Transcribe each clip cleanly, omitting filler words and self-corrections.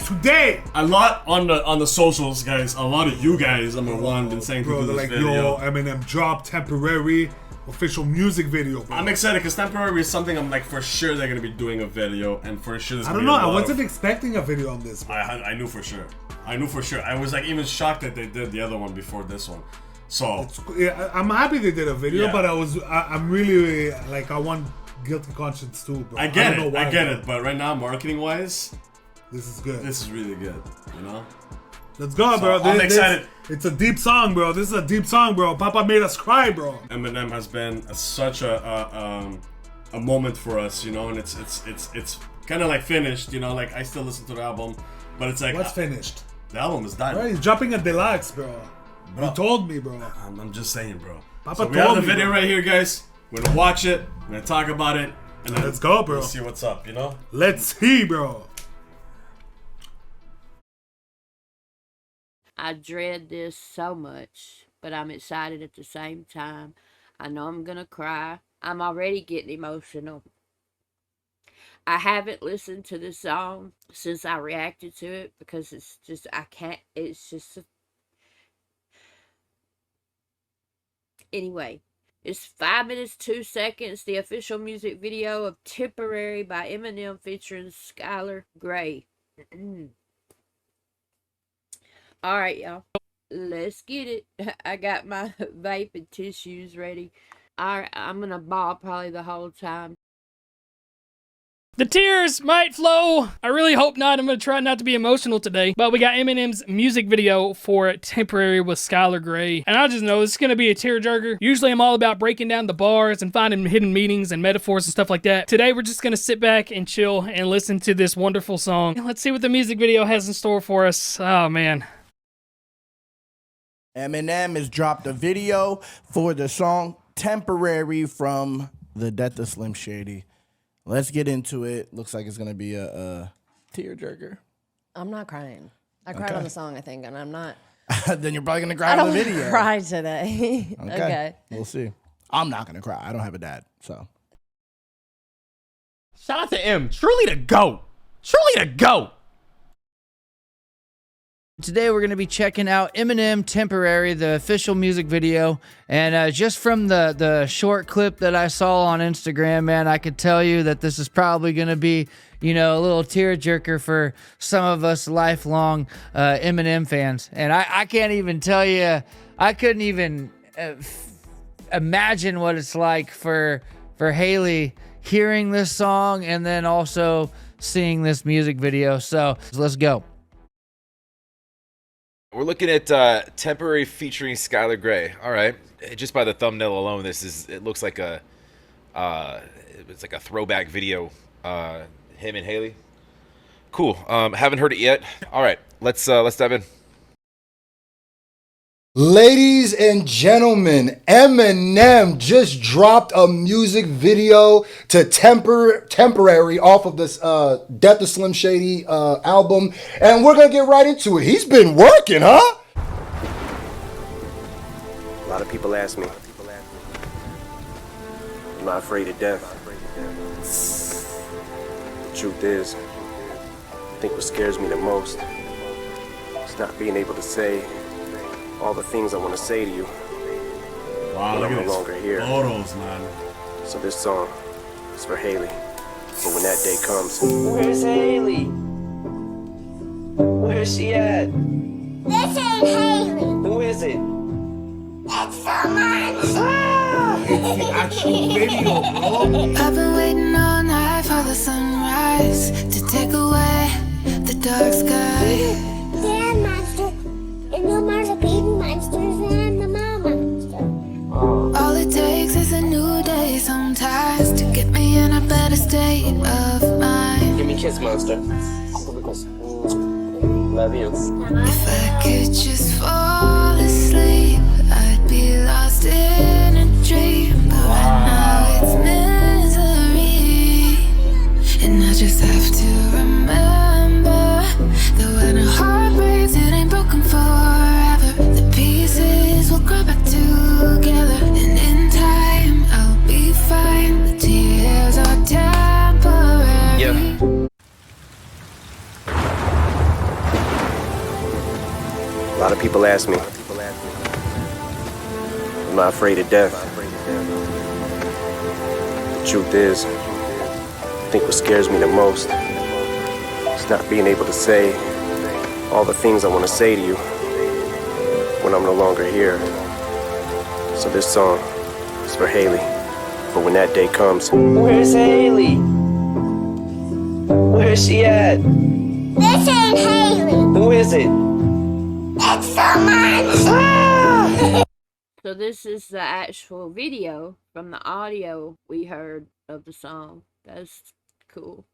today. A lot on the socials, guys. A lot of you guys, I'm one, been saying to do this video. Yo, Eminem dropped Temporary official music video, bro. I'm excited because Temporary is something I'm like for sure they're gonna be doing a video, and for sure there's I gonna don't be know. I wasn't expecting a video on this. I knew for sure. I knew for sure. I was like even shocked that they did the other one before this one. So yeah, I'm happy they did a video, yeah. but I'm really like I want guilty conscience too, bro. I get it. But right now, marketing wise, this is good. This is really good. You know. Let's go, bro. I'm excited. It's a deep song, bro. This is a deep song, bro. Papa made us cry, bro. Eminem has been such a moment for us, you know, and it's kind of like finished, you know. Like I still listen to the album, but it's like what's finished? The album is done. Right, he's dropping a deluxe, bro. You told me, bro. I'm just saying, bro. Papa so we have the video right here, guys. We're gonna watch it. We're gonna talk about it, and then let's go, bro. Let's see what's up, you know. Let's see, bro. I dread this so much, but I'm excited at the same time. I know I'm gonna cry. I'm already getting emotional. I haven't listened to this song since I reacted to it because it's just, I can't, it's just... Anyway, it's 5 minutes 2 seconds, the official music video of Temporary by Eminem featuring Skylar Grey. Alright, y'all. Let's get it. I got my vape and tissues ready. Alright, I'm gonna bawl probably the whole time. The tears might flow. I really hope not. I'm going to try not to be emotional today. But we got Eminem's music video for Temporary with Skylar Grey. And I just know it's going to be a tearjerker. Usually I'm all about breaking down the bars and finding hidden meanings and metaphors and stuff like that. Today we're just going to sit back and chill and listen to this wonderful song. Let's see what the music video has in store for us. Oh, man. Eminem has dropped a video for the song Temporary from the Death of Slim Shady. Let's get into it. Looks like it's going to be a tearjerker. I'm not crying. I cried on the song, I think, and I'm not. Then you're probably going to cry on the video. I don't cry today. Okay. We'll see. I'm not going to cry. I don't have a dad, so. Shout out to M. Truly the GOAT. Truly the GOAT. Today we're going to be checking out Eminem Temporary, the official music video. And just from the short clip that I saw on Instagram, man, I could tell you that this is probably going to be, you know, a little tearjerker for some of us lifelong Eminem fans. And I can't even tell you, I couldn't even imagine what it's like for Haley hearing this song and then also seeing this music video. So let's go. We're looking at Temporary featuring Skylar Grey. All right, just by the thumbnail alone, it looks like it's like a throwback video. Him and Haley. Cool. Haven't heard it yet. All right, let's dive in. Ladies and gentlemen, Eminem just dropped a music video to Temporary off of this Death of Slim Shady album, and we're gonna get right into it. He's been working, huh? A lot of people ask me, am I afraid of death? The truth is, I think what scares me the most is not being able to say all the things I want to say to you. Wow, look at no longer here. Photos, man. So this song is for Haley. But when that day comes, where's Haley? Where's she at? This ain't Haley. Who is it? It's someone. It's the actual video, bro. I've been waiting all night for the sunrise to take away the dark sky. Yeah, monster. And no more the baby monsters, and I'm the mom monster. All it takes is a new day sometimes to get me in a better state of mind. Give me a kiss, monster. Love you. If I could just fall asleep, I'd be lost in a dream. But right now it's misery, and I just have to remember that when a heart breaks, it ain't broken forever. The pieces will grow back together, and in time I'll be fine. The tears are temporary. Yeah. people ask me, am I afraid of death? The truth is, I think what scares me the most is not being able to say all the things I want to say to you when I'm no longer here. So this song is for Haley, for when that day comes. Where's Haley? Where's she at? This ain't Haley. Who is it? It's someone. Ah! So this is the actual video from the audio we heard of the song. That's cool.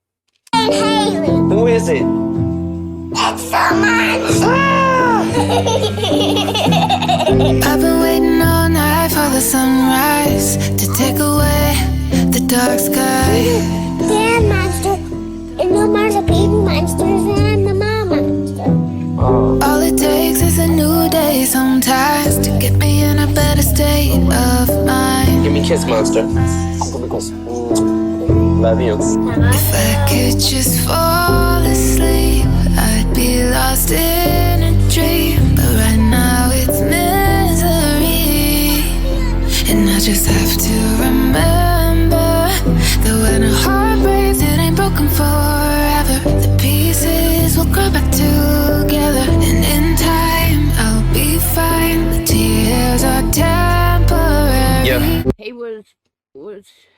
Ain't Haley. Who is it? It's someone. Ah! I've been waiting all night for the sunrise to take away the dark sky. They're a monster. And no more the baby monsters, and I'm the mom monster. All it takes is a new day sometimes to get me in a better state of mind. Give me a kiss, monster. Love you. If I could just fall asleep, I'd be lost in a dream. But right now it's misery, and I just have to remember that when a heart breaks, it ain't broken forever. The pieces will grow back together, and in time I'll be fine. The tears are temporary. Yeah. He was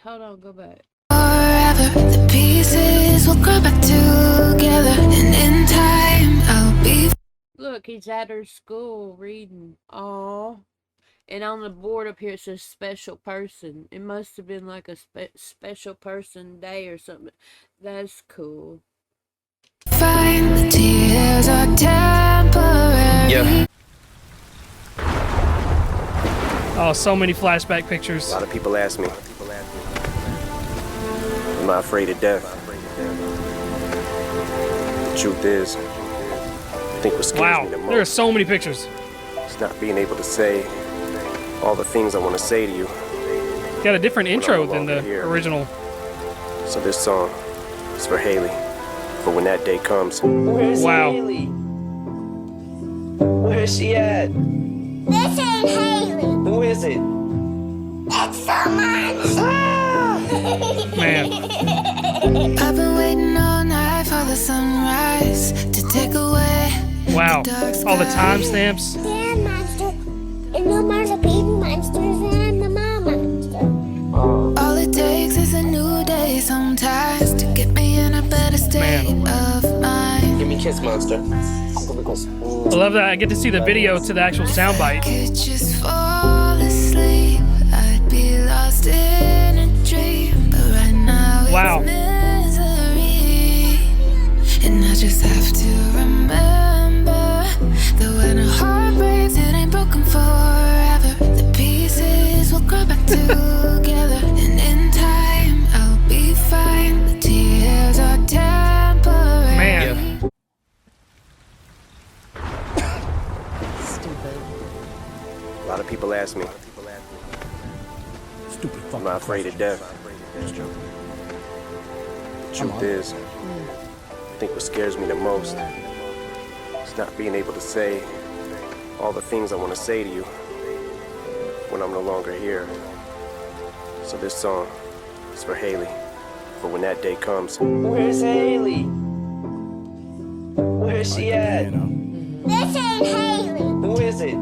hold on, go back. Forever, the pieces will grow back together, and in time I'll be. Look, he's at her school reading. Aw. And on the board up here it says special person. It must have been like a special person day or something. That's cool. Fine, the tears are temporary. Yeah. Oh, so many flashback pictures. A lot of people ask me, am I afraid of death? The truth is, I think what scares Wow, me the most there are so many pictures. is not being able to say all the things I want to say to you. Got a different when I'm intro no than the longer here. original. So this song is for Haley, for when that day comes. Where's Wow. Haley? Where's she at? This ain't Haley. Who is it? It's someone. Ah! Man, I've been waiting all night for the sunrise to take away. wow. All the timestamps. They're a monster. And no more the baby monsters, and I'm the mom monster. All it takes is a new day sometimes to get me in a better state of mind. Give me a kiss, monster. I love that I get to see the video to the actual soundbite. Could just fall asleep, I'd be lost in a dream. But right now Wow. it's misery, and I just have to remember that when a heart breaks, it ain't broken forever. The pieces will grow back together, and in time I'll be fine. The tears are temporary. Man. A lot of people ask me, Stupid am fucking I afraid of death? The truth is, I think what scares me the most is not being able to say all the things I want to say to you when I'm no longer here. So this song is for Haley, for when that day comes. Where's Haley? Where's she at? This ain't Haley. Who is it?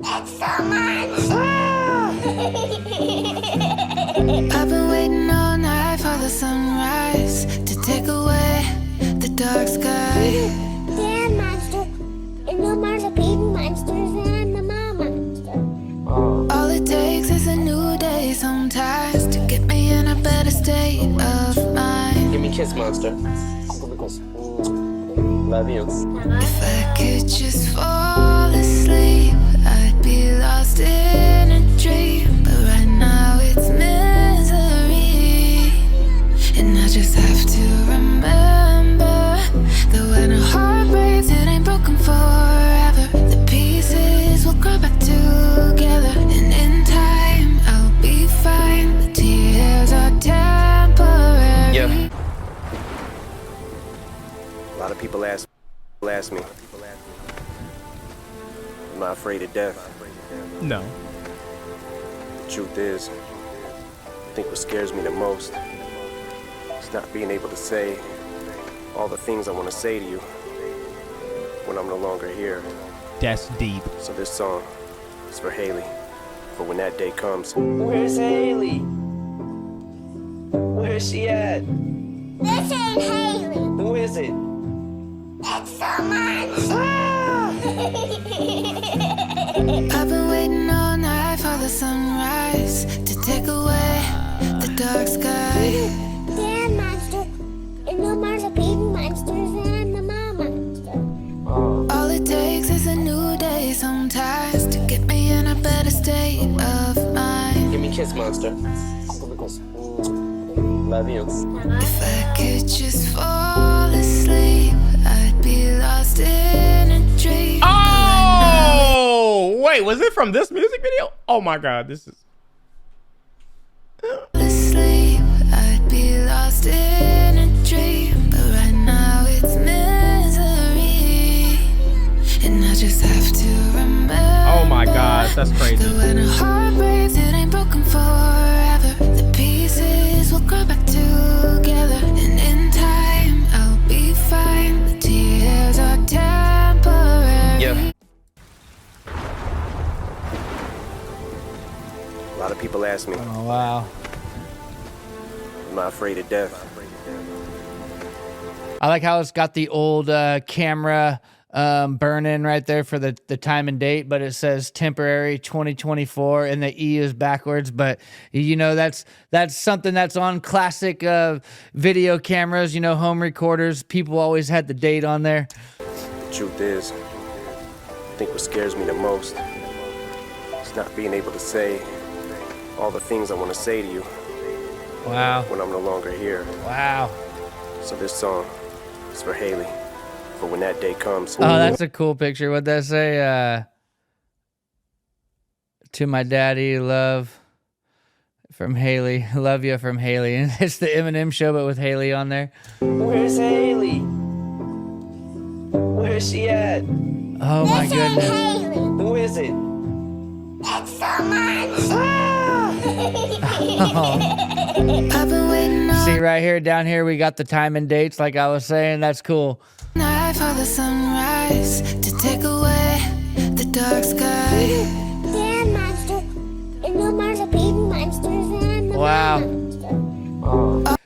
It's someone. Ah! I've been waiting all night for the sunrise to take away the dark sky. They're a monster. And no more the baby monsters, and I'm the mom monster. All it takes is a new day sometimes to get me in a better state of mind. Give me a kiss, monster. Love you. If I could just fall asleep, I'd be lost in a dream. But right now it's misery, and I just have to remember that when a heart breaks, it ain't broken forever. The pieces will grow back together, and in time I'll be fine. The tears are temporary. Yeah. A lot of people ask me, I'm not afraid of death. No. The truth is, I think what scares me the most is not being able to say all the things I want to say to you when I'm no longer here. That's deep. So this song is for Haley, for when that day comes. Where's Haley? Where's she at? This ain't Haley. Who is it? It's someone. I've been waiting all night for the sunrise to take away the dark sky. They're a monster. And no more's a baby monster, and I'm the mom monster. All it takes is a new day sometimes to get me in a better state of mind. Give me a kiss, monster. Love you. If I could just fall asleep, I'd be lost in a dream. Oh, wait, was it from this music video? Oh my God, this is. Asleep, I'd be lost in a dream, but right now it's misery, and I just have to remember. Oh my gosh, that's crazy. That when a heart breaks, it ain't broken forever. The pieces will grow back together, and in time I'll be fine. The tears are temporary. Yeah. A lot of people ask me, Oh, wow. I'm not afraid of death. I like how it's got the old camera burn-in right there for the time and date, but it says temporary 2024 and the E is backwards. But, you know, that's something that's on classic video cameras, you know, home recorders. People always had the date on there. The truth is, I think what scares me the most is not being able to say all the things I want to say to you Wow. when I'm no longer here. Wow. So this song is for Haley, for when that day comes. Oh, that's a cool picture. What'd that say? To my daddy, love from Haley. Love you from Haley. And it's the Eminem show, but with Haley on there. Where's Haley? Where's she at? Oh my This ain't goodness. Haley. Who is it? It's someone. I've been waiting all See right here, down here, we got the time and dates, like I was saying. That's cool. night for the sunrise to take away the dark sky. They're a monster. And no more's a baby monster, and I'm the Wow. mom monster.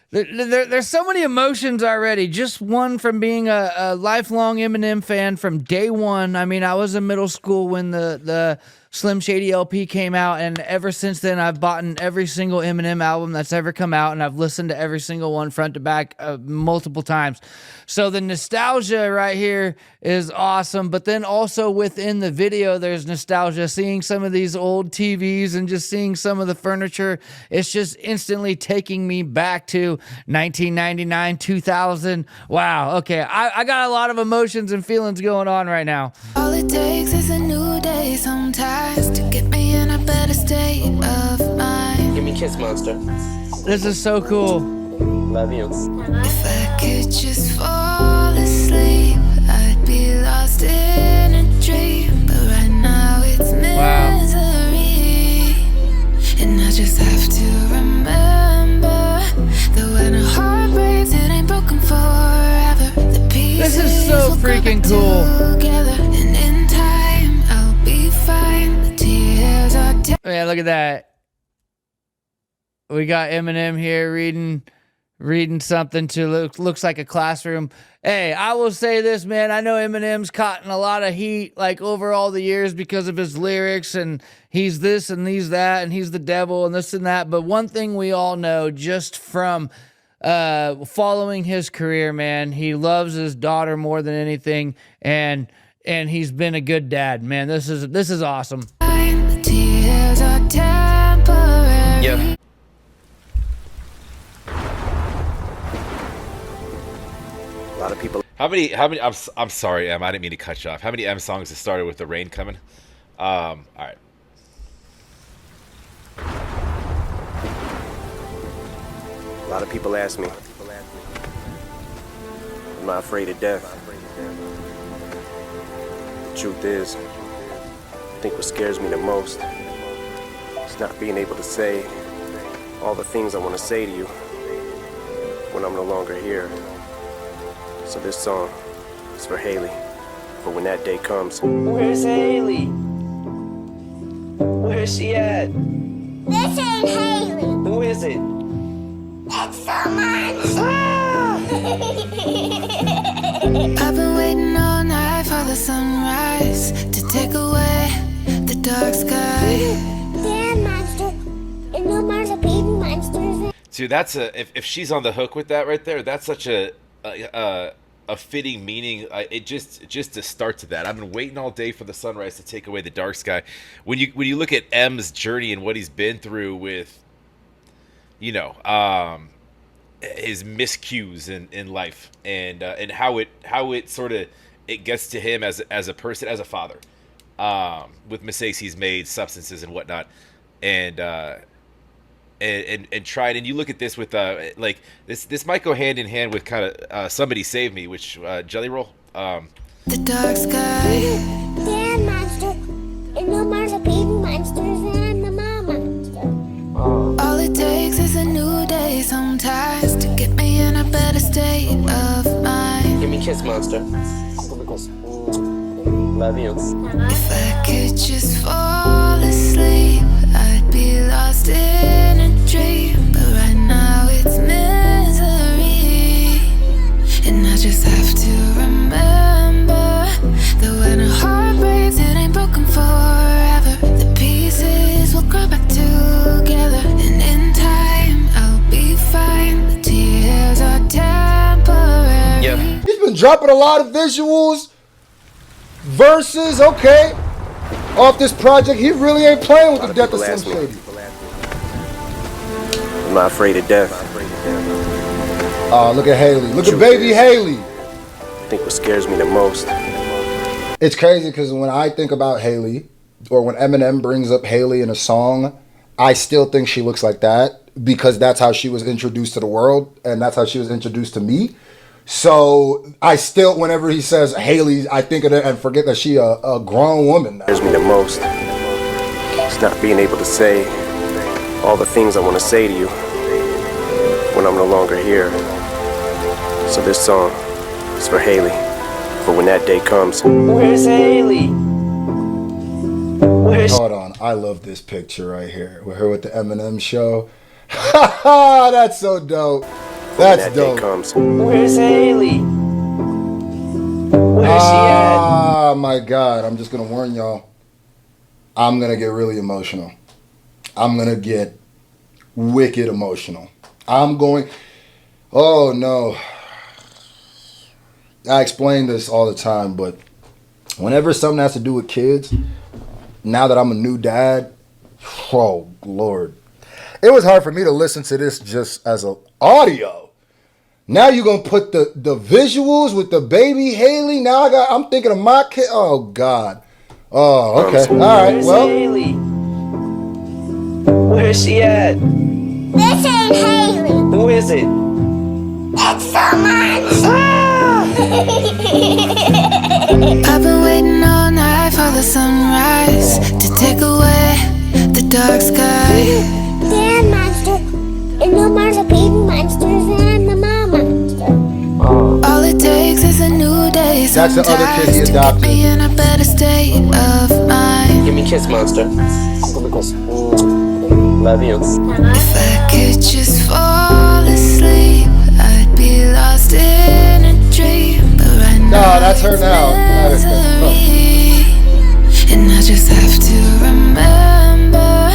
There's so many emotions already. Just one from being a lifelong Eminem fan from day one. I mean, I was in middle school when the Slim Shady LP came out, and ever since then, I've bought every single Eminem album that's ever come out, and I've listened to every single one front to back multiple times. So the nostalgia right here is awesome, but then also within the video, there's nostalgia. Seeing some of these old TVs and just seeing some of the furniture, it's just instantly taking me back to 1999, 2000. Wow, okay, I got a lot of emotions and feelings going on right now. All it takes is a new day sometimes to get me in a better state of mind. Give me a kiss, monster. This is so cool. Love you. If I could just fall asleep, I'd be lost in a dream, but right now it's misery, and I just have to remember that when a heart breaks, it ain't broken forever. The pieces This is so will grow freaking back cool. together, and in time I'll be fine. The tears are Man, look at that. We got Eminem here reading something to looks like a classroom. Hey, I will say this, man. I know Eminem's caught in a lot of heat like over all the years because of his lyrics, and he's this and he's that and he's the devil and this and that. But one thing we all know just from following his career, man, he loves his daughter more than anything, and he's been a good dad, man. This is awesome. The tears are temporary. Yeah. A lot of people. How many? I'm sorry, Em. I didn't mean to cut you off. How many M songs have started with the rain coming? All right. A lot of people ask me, I'm not afraid of death. The truth is, think what scares me the most is not being able to say all the things I want to say to you when I'm no longer here. So this song is for Haley, for when that day comes. Where's Haley? Where's she at? This ain't Haley. Who is it? It's someone. I've been waiting all night for the sunrise to take away the dark sky. They're a monster. And no more the baby monsters. Dude, that's if she's on the hook with that right there, that's such a fitting meaning. It just to start to that. I've been waiting all day for the sunrise to take away the dark sky. When you look at M's journey and what he's been through with, his miscues in life and how it sort of it gets to him as a person, as a father, with mistakes he's made, substances and whatnot, and tried. And you look at this with like this might go hand in hand with kind of Somebody Save Me, which Jelly Roll. The dark sky. They're a monster. And no more the baby monsters. And I'm the mama monster. All it takes is a new day sometimes to get me in a better state of mind. Give me a kiss, monster. Love you. If I could just fall asleep, I'd be lost in a dream. But right now it's misery, and I just have to remember that when a heart breaks, it ain't broken forever. The pieces will grow back together, and in time I'll be fine. The tears are temporary. Yeah. He's been dropping a lot of visuals, verses, okay. Off this project, he really ain't playing with the death of Slim Shady. I'm not afraid of death. Oh, look at Haley. Look at baby Haley. I think what scares me the most. It's crazy because when I think about Haley, or when Eminem brings up Haley in a song, I still think she looks like that because that's how she was introduced to the world and that's how she was introduced to me. So I still, whenever he says Haley, I think of it and forget that she a grown woman now. Scares me the most. It's not being able to say all the things I want to say to you when I'm no longer here. So this song is for Haley, for when that day comes. Where's Haley? Hold on, I love this picture right here with her with the Eminem show. Ha ha, that's so dope. That's dope. Where's Haley? Where's she at? Ah, my God. I'm just going to warn y'all. I'm going to get really emotional. I'm going to get wicked emotional. Oh, no. I explain this all the time, but whenever something has to do with kids, now that I'm a new dad, oh, Lord. It was hard for me to listen to this just as an audio. Now you're going to put the visuals with the baby Haley. Now I'm thinking of my kid. Oh, God. Oh, okay. All right. Well. Haley? Where's she at? This ain't Haley. Who is it? It's someone. I've been waiting all night for the sunrise to take away the dark sky. They're a monster. And no more the baby monsters. And I'm the mama monster. All it takes is a new day That's the other kid he to get adopted. me in a better state of mind. Give me a kiss, monster. Love you. If I could just fall asleep, I'd be lost in a dream. But right now that's her now. misery, and I just have to remember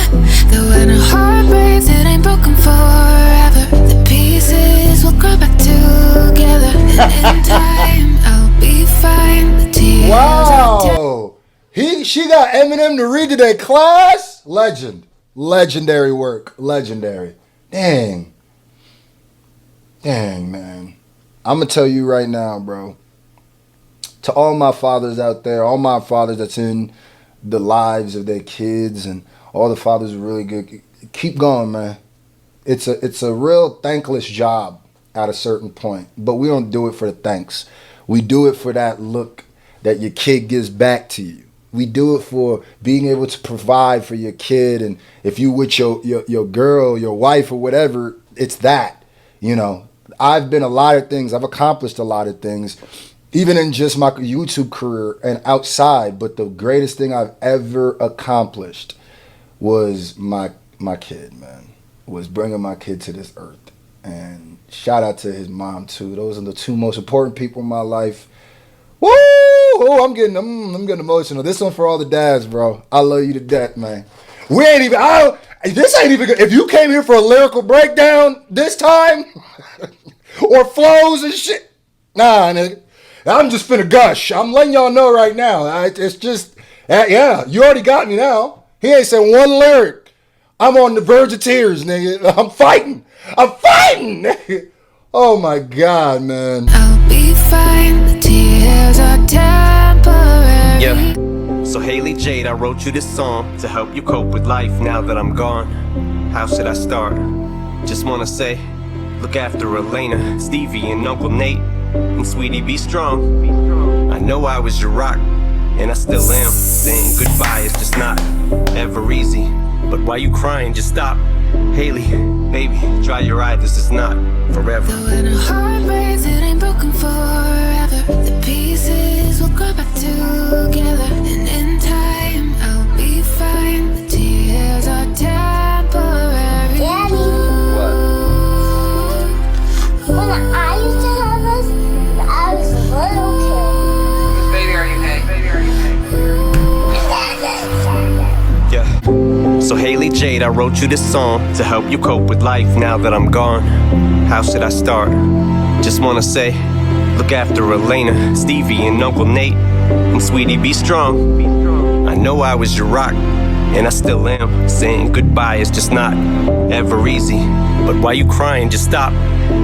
that when a heart breaks, it ain't broken forever. The pieces will grow back together, and in time I'll be fine. The tears Wow. She got Eminem to read to their class? Legendary work. Legendary. Dang, man. I'm going to tell you right now, bro. To all my fathers out there, all my fathers that's in the lives of their kids and all the fathers are really good, keep going, man. It's a real thankless job at a certain point, but we don't do it for the thanks. We do it for that look that your kid gives back to you. We do it for being able to provide for your kid, and if you with your girl, your wife, or whatever, it's that. You know, I've been a lot of things. I've accomplished a lot of things, even in just my YouTube career and outside. But the greatest thing I've ever accomplished was my kid, man. Was bringing my kid to this earth. And shout out to his mom too. Those are the two most important people in my life. Woo! Oh, I'm getting emotional. This one for all the dads, bro. I love you to death, man. We ain't even. This ain't even good. If you came here for a lyrical breakdown this time, or flows and shit, nah, nigga. I'm just finna gush. I'm letting y'all know right now. It's just, yeah. You already got me now. He ain't said one lyric. I'm on the verge of tears, nigga. I'm fighting, nigga. Oh my God, man. I'll be fine. The tears are temporary. Yeah. So Haley Jade, I wrote you this song to help you cope with life now that I'm gone. How should I start? Just wanna say, look after Elena, Stevie, and Uncle Nate. And sweetie, be strong. I know I was your rock, and I still am. Saying goodbye is just not ever easy. But why you crying? Just stop. Haley, baby, dry your eye, this is not forever. So when a heart breaks, it ain't broken forever. The pieces will grow back together. And in time, I'll be fine. The tears are temporary. Daddy. When I used to have this, I was a little kid. Baby, are you okay? Baby, are you okay? Yeah. So Haley Jade, I wrote you this song to help you cope with life now that I'm gone. How should I start? Just wanna say, look after Elena, Stevie, and Uncle Nate. And sweetie, be strong. I know I was your rock, and I still am. Saying goodbye is just not ever easy. But why you crying? Just stop.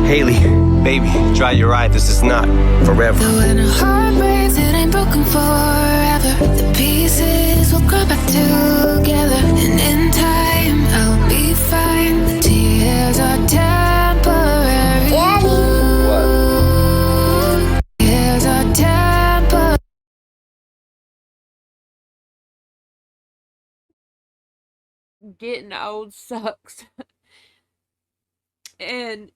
Haley, baby, dry your eye, this is not forever. So when a heart breaks, it ain't broken forever. The pieces will grow back together. And in time, I'll be fine. The tears are temporary. Daddy. Tears are temporary. Getting old sucks. And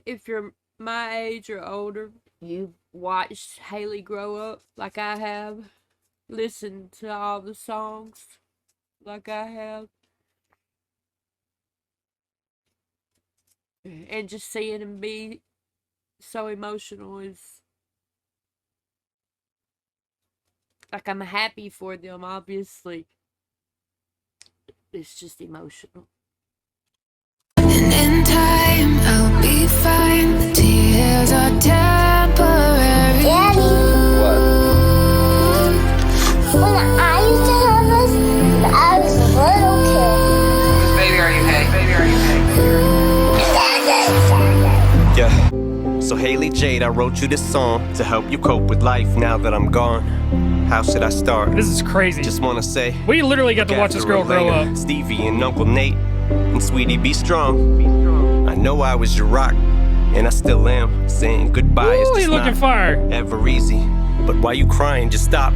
if you're my age or older, you've watched Haley grow up like I have, listened to all the songs like I have, and just seeing him be so emotional is like, I'm happy for them, obviously. It's just emotional. And in time, I'll be fine. The tears are temporary. Daddy. When I used to have this, I was a little kid. Baby, are you okay? Baby, are you okay? Yeah. So Haley Jade, I wrote you this song to help you cope with life now that I'm gone. How should I start? This is crazy. Just wanna say, we literally got to watch this girl grow up. Stevie and Uncle Nate. And sweetie, be strong. I know I was your rock, and I still am. Saying goodbye is just looking not fire. ever easy. But why you crying? Just stop.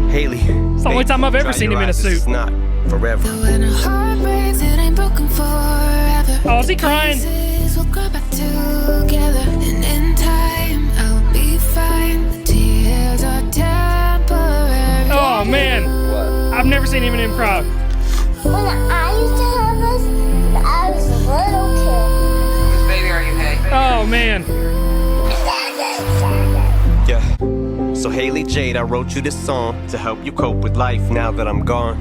Haley, it's the only time I've ever seen him in a suit. It's not forever. So when a heart breaks, it ain't broken forever. Oh, is he crying? The pieces will grow back together. And in time, I'll be fine. The tears are temporary. Oh man, I've never seen Eminem cry. When I used to have this, I was a little kid. Baby, are you okay? Oh man. Yeah. So Haley Jade, I wrote you this song to help you cope with life now that I'm gone.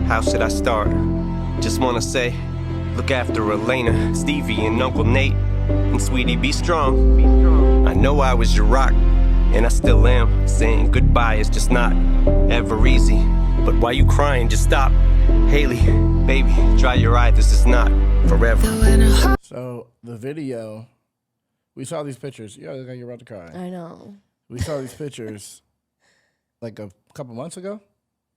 How should I start? Just wanna say, look after Elena, Stevie, and Uncle Nate. And sweetie, be strong. I know I was your rock, and I still am. Saying goodbye is just not ever easy. But why you crying? Just stop. Haley, baby, dry your eye, this is not forever. So the video, we saw these pictures. Yeah, look like you're about to cry. I know. We saw these pictures like a couple months ago.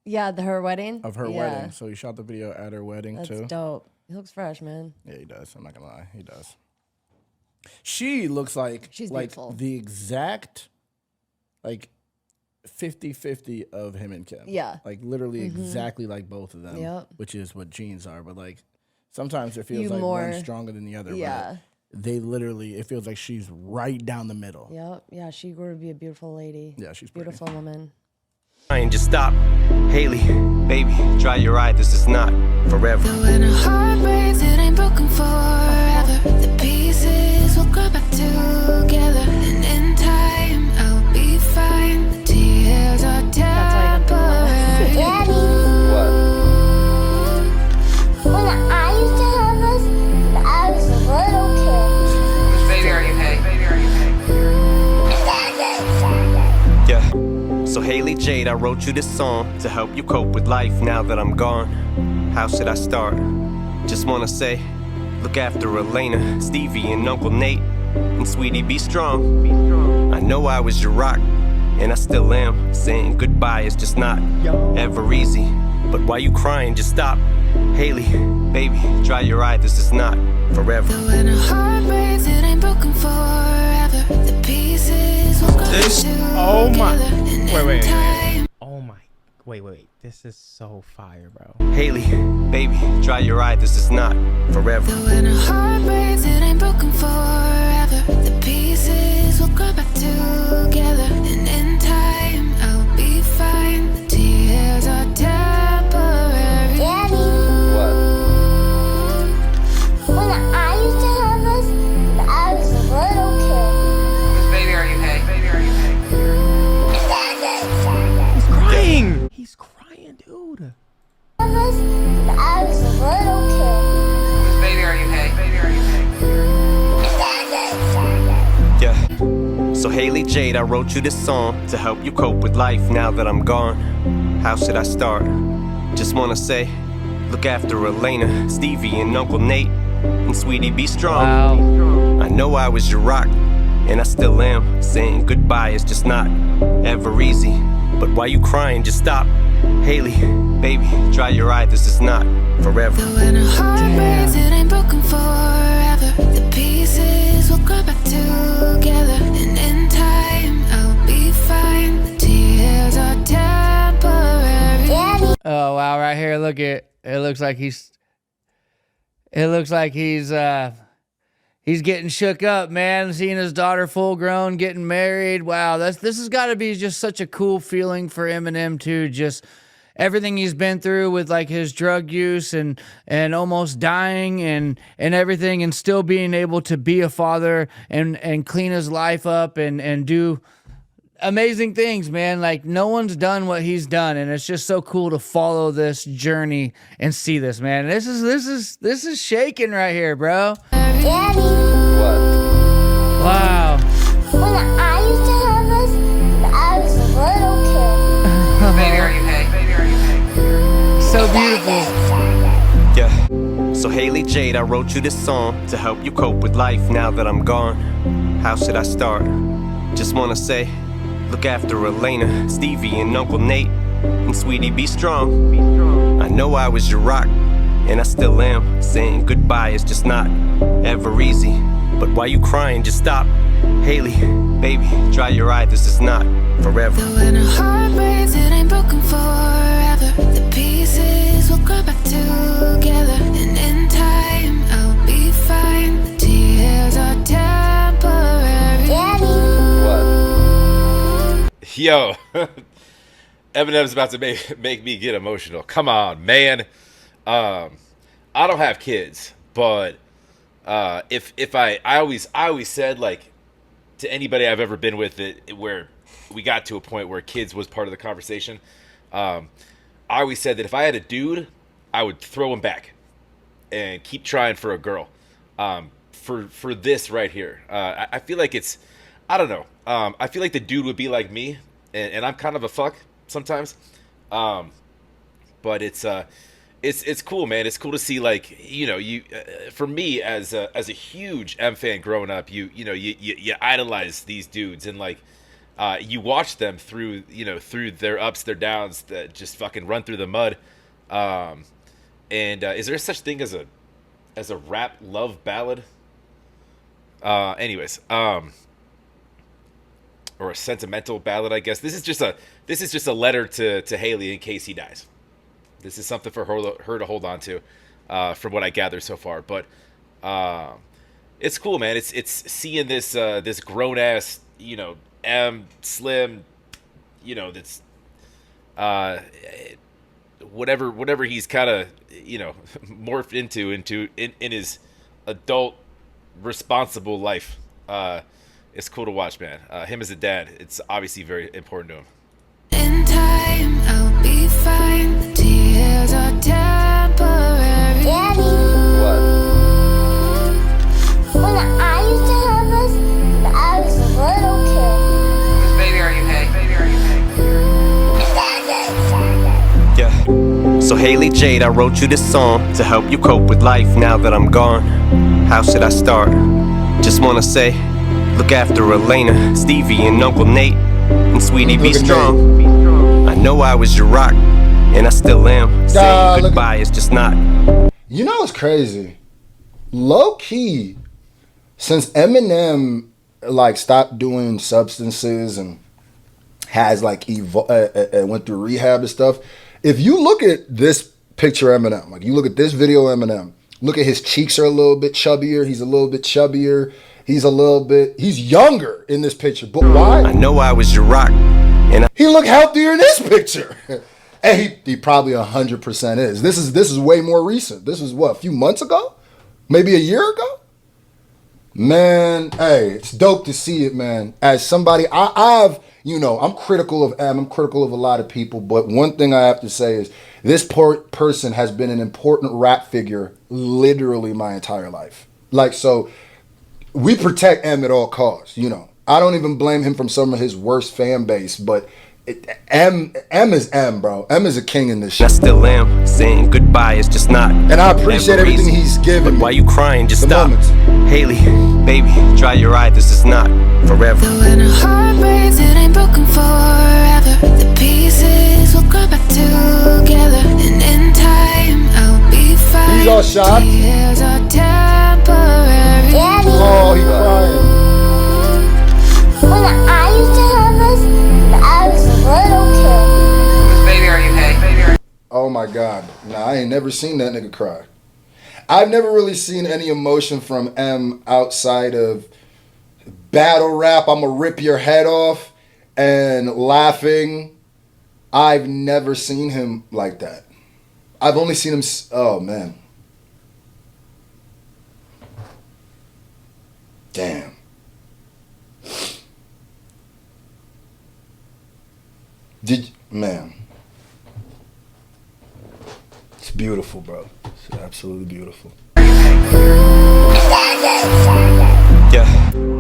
Yeah, her wedding. Of her wedding. So he shot the video at her wedding That's too. That's dope. He looks fresh, man. Yeah, he does. I'm not gonna lie, he does. She looks like she's like beautiful. The exact like 50-50 of him and Kim. Yeah. Like literally exactly like both of them. Yep. Which is what genes are. But like sometimes it feels You like more- one's stronger than the other. Yeah. But they literally, it feels like she's right down the middle. Yep. Yeah, she grew to be a beautiful lady. Yeah, she's pretty. Beautiful woman. Fine, just stop. Haley, baby, dry your eye. This is not forever. When a heart breaks, it ain't broken forever. The pieces will grow back together, and in time, I'll be fine. The tears are temporary. Daddy, What? when I used to have this, I was a little kid. Baby, are you okay? Baby, are you okay? Yeah. So Haley Jade, I wrote you this song to help you cope with life now that I'm gone. How should I start? Just wanna say, look after Elena, Stevie, and Uncle Nate. And sweetie, be strong. I know I was your rock, and I still am. Saying goodbye is just not ever easy. But why you crying? Just stop. Haley, baby, dry your eye. This is not forever. When a heart breaks, it ain't broken forever. The pieces will grow back together. Oh my. and in Wait. time, Oh my. Wait. This is so fire, bro. Haley, baby, dry your eye. This is not forever. When a heart breaks, it ain't broken forever. The pieces will grow back together, and in time, I'll be fine. The tears are temporary. Daddy, What? when I used to have this, I was a little kid. Baby, are you okay? Baby, are you okay? He's crying. He's crying, dude. I was a little kid. Baby, are you okay? Baby, are you okay? Yeah. So Haley Jade, I wrote you this song to help you cope with life now that I'm gone. How should I start? Just wanna say, look after Elena, Stevie, and Uncle Nate. And sweetie, be strong. I know I was your rock, and I still am. Saying goodbye is just not ever easy. But why you crying? Just stop. Haley, baby, dry your eye. This is not forever. When a heart breaks, it ain't broken forever. The pieces will grow back together, and in time, I'll be fine. The tears are temporary. Daddy, Oh wow, right here, look at it. Looks like he's getting shook up, man. Seeing his daughter full grown, getting married. Wow, this has got to be just such a cool feeling for Eminem too. Just everything he's been through with like his drug use and almost dying and everything, and still being able to be a father and clean his life up and do amazing things, man. Like no one's done what he's done, and it's just so cool to follow this journey and see this, man. This is shaking right here, bro. Daddy, What? Wow. when I used to have this, I was a little kid. Baby, are you okay? Baby, are you okay? So beautiful. Yeah. So Haley Jade, I wrote you this song to help you cope with life now that I'm gone. How should I start? Just wanna say, look after Elena, Stevie, and Uncle Nate. And sweetie, be strong. I know I was your rock, and I still am. Saying goodbye is just not ever easy. But why you crying? Just stop. Haley, baby, dry your eye. This is not forever. When a heart breaks, it ain't broken forever. The pieces will grow back together, and in time, I'll be fine. The tears are temporary. Daddy, What? Yo, Eminem's about to make me get emotional. Come on, man. I don't have kids, but if I always said, like, to anybody I've ever been with where we got to a point where kids was part of the conversation, I always said that if I had a dude, I would throw him back and keep trying for a girl. For this right here, I feel like it's, I don't know. I feel like the dude would be like me, and I'm kind of a fuck sometimes. But it's cool, man. It's cool to see, like, you know, you for me as a huge M fan growing up, you idolize these dudes, and like you watch them through their ups, their downs, that just fucking run through the mud. And is there such thing as a rap love ballad? Anyways, or a sentimental ballad, I guess. This is just a letter to Haley in case he dies. This is something for her to hold on to, from what I gather so far. But it's cool, man. It's seeing this this grown ass, you know, Slim, you know, that's whatever he's kind of, you know, morphed into in his adult responsible life. It's cool to watch, man. Him as a dad, it's obviously very important to him. In time, I'll be fine. The tears are temporary. Daddy. What? When I used to have this, when I was a little kid. Baby, are you okay? Baby, are you okay? Yeah. So Haley Jade, I wrote you this song to help you cope with life now that I'm gone. How should I start? Just wanna say, look after Elena, Stevie, and Uncle Nate. And sweetie, be strong. I know I was your rock, and I still am. Saying goodbye is just not. You know what's crazy? Low key, since Eminem like stopped doing substances and has like went through rehab and stuff. If you look at this picture Eminem, like you look at this video Eminem, look at his cheeks are a little bit chubbier. He's a little bit chubbier. He's younger in this picture. But why? I know I was your rock. And he looked healthier in this picture. And he probably 100% is. This is way more recent. This is what, a few months ago? Maybe a year ago? Man, hey, it's dope to see it, man. As somebody, I'm critical of Em. I'm critical of a lot of people. But one thing I have to say is this person has been an important rap figure literally my entire life. Like, so we protect Em at all costs, you know. I don't even blame him from some of his worst fan base, but M is M, bro. M is a king in this shit. I still am. Saying goodbye is just not. And I appreciate everything he's given me. Why you crying? Just stop. Haley, baby, dry your eye. This is not forever. So when a heart breaks, it ain't broken forever. The pieces will grow back together. And in time, I'll be fine. He's all shot. Tears are temporary. Daddy. Oh, he crying. When I used to have this, when I was a little kid. Baby, are you okay? Baby, are you... Oh my God. Nah, I ain't never seen that nigga cry. I've never really seen any emotion from M outside of battle rap, I'ma rip your head off, and laughing. I've never seen him like that. I've only seen him, oh man. Damn. Man. It's beautiful, bro. It's absolutely beautiful. Yeah,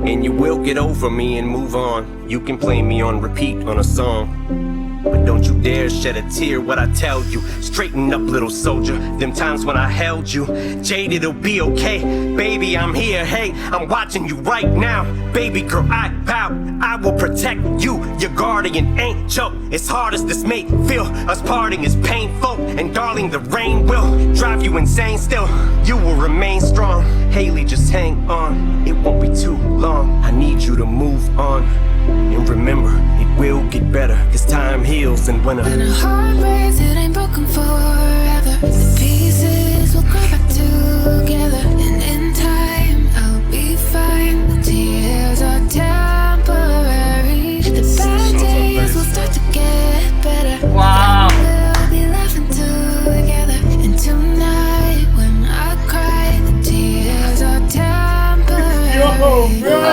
and you will get over me and move on. You can play me on repeat on a song, but don't you dare shed a tear what I tell you. Straighten up, little soldier. Them times when I held you, Jade, it'll be okay. Baby, I'm here, hey, I'm watching you right now. Baby girl, I vow I will protect you. Your guardian angel. As hard as this may feel, us parting is painful. And darling, the rain will drive you insane still. You will remain strong. Haley, just hang on. It won't be too long. I need you to move on. And remember, it will get better. Cause time heals and when a heart breaks, it ain't broken forever. The pieces will grow back together. And in time, I'll be fine. The tears are temporary. The bad days will start to get better. Wow. We'll be laughing together. And tonight, when I cry, the tears are temporary. I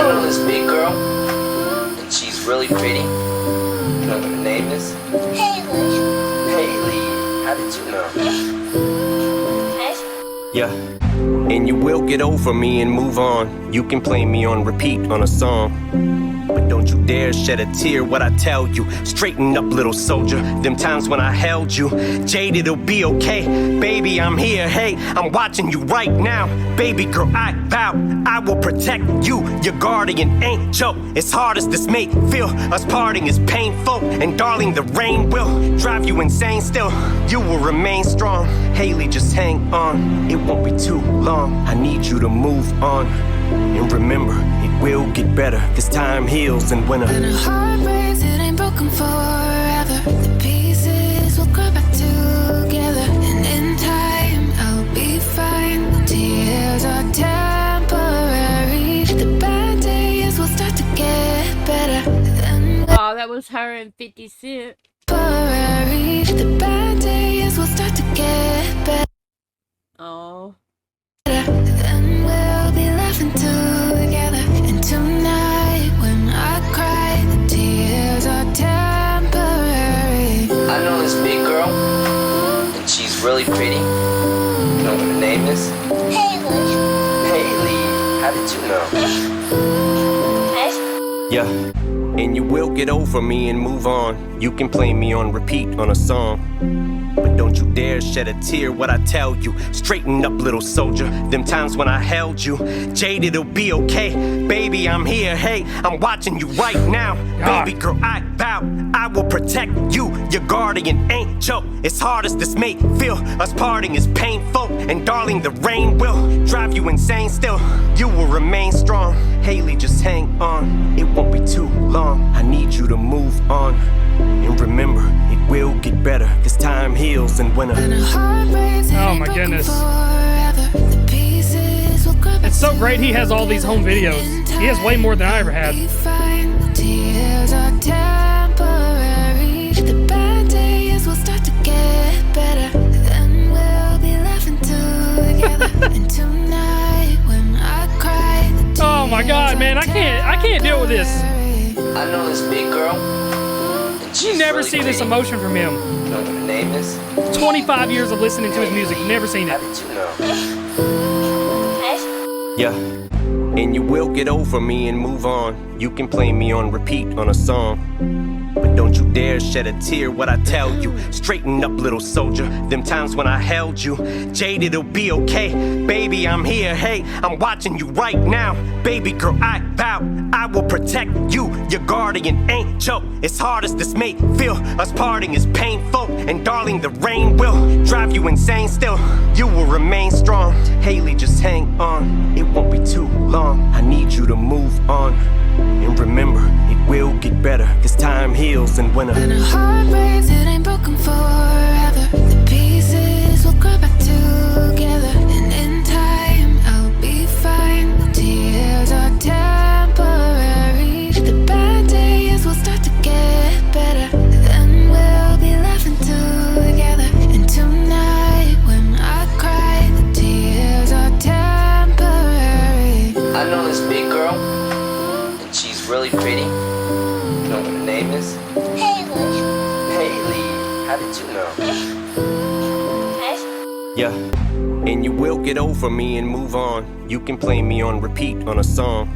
know this big girl, and she's really pretty. You know what her name is? Haley. Haley. How did you know? yeah, and you will get over me and move on. You can play me on repeat on a song, but don't you dare shed a tear what I tell you. Straighten up, little soldier. Them times when I held you, Jade, it'll be okay. Baby, I'm here, hey, I'm watching you right now. Baby girl, I vow I will protect you. Your guardian angel. As hard as this may feel, us parting is painful. And darling, the rain will drive you insane still. You will remain strong. Haley, just hang on. It won't be too long. I need you to move on. And remember, it will get better, cause time heals in winter. When a heart breaks, it ain't broken forever. The pieces will grow back together. And in time, I'll be fine. The tears are temporary. The bad days will start to get better. Then Oh, that was her and 50 Cent. temporary. The bad days will start to get better. Oh. Then we'll be laughing together. And tonight, when I cry, the tears are temporary. I know this big girl, and she's really pretty. You know what her name is? Haley. Haley. How did you know? Yeah, and you will get over me and move on. You can play me on repeat on a song, but don't you dare shed a tear what I tell you. Straighten up, little soldier. Them times when I held you, Jade, it'll be okay. Baby, I'm here, hey, I'm watching you right now. Baby girl, I vow, I will protect you. Your guardian angel. As hard as this may feel, us parting is painful. And darling, the rain will drive you insane still. You will remain strong. Haley, just hang on. It won't be too long. I need you to move on. And remember, it will get better, cause time heals in winter. Oh my goodness. It's so great he has all these home videos. He has way more than I ever had. Tears are temporary. The bad days will start to get better. Then we'll be laughing together. And tonight, when I cry, the Oh my god, man, I can't deal with this. I know this big girl. You never see this emotion from him. You know what her name is? 25 years of listening to his music, never seen it. How did you know? Yeah, and you will get over me and move on. You can play me on repeat on a song, but don't you dare shed a tear what I tell you. Straighten up, little soldier. Them times when I held you, Jade, it'll be okay. Baby, I'm here, hey, I'm watching you right now. Baby girl, I vow, I will protect you. Your guardian angel. As hard as this may feel, us parting is painful. And darling, the rain will drive you insane still. You will remain strong. Haley, just hang on. It won't be too long. I need you to move on. And remember, it will get better, cause time heals in winter. When a heart breaks, it ain't broken forever. The pieces will grow back together. And in time, I'll be fine. The tears are temporary. The bad days will start to get better. Then we'll be laughing together. And tonight, when I cry, the tears are temporary. I know this big girl, and she's really pretty. You know what her name is? Haley. Haley. How did you know? Yeah, and you will get over me and move on. You can play me on repeat on a song,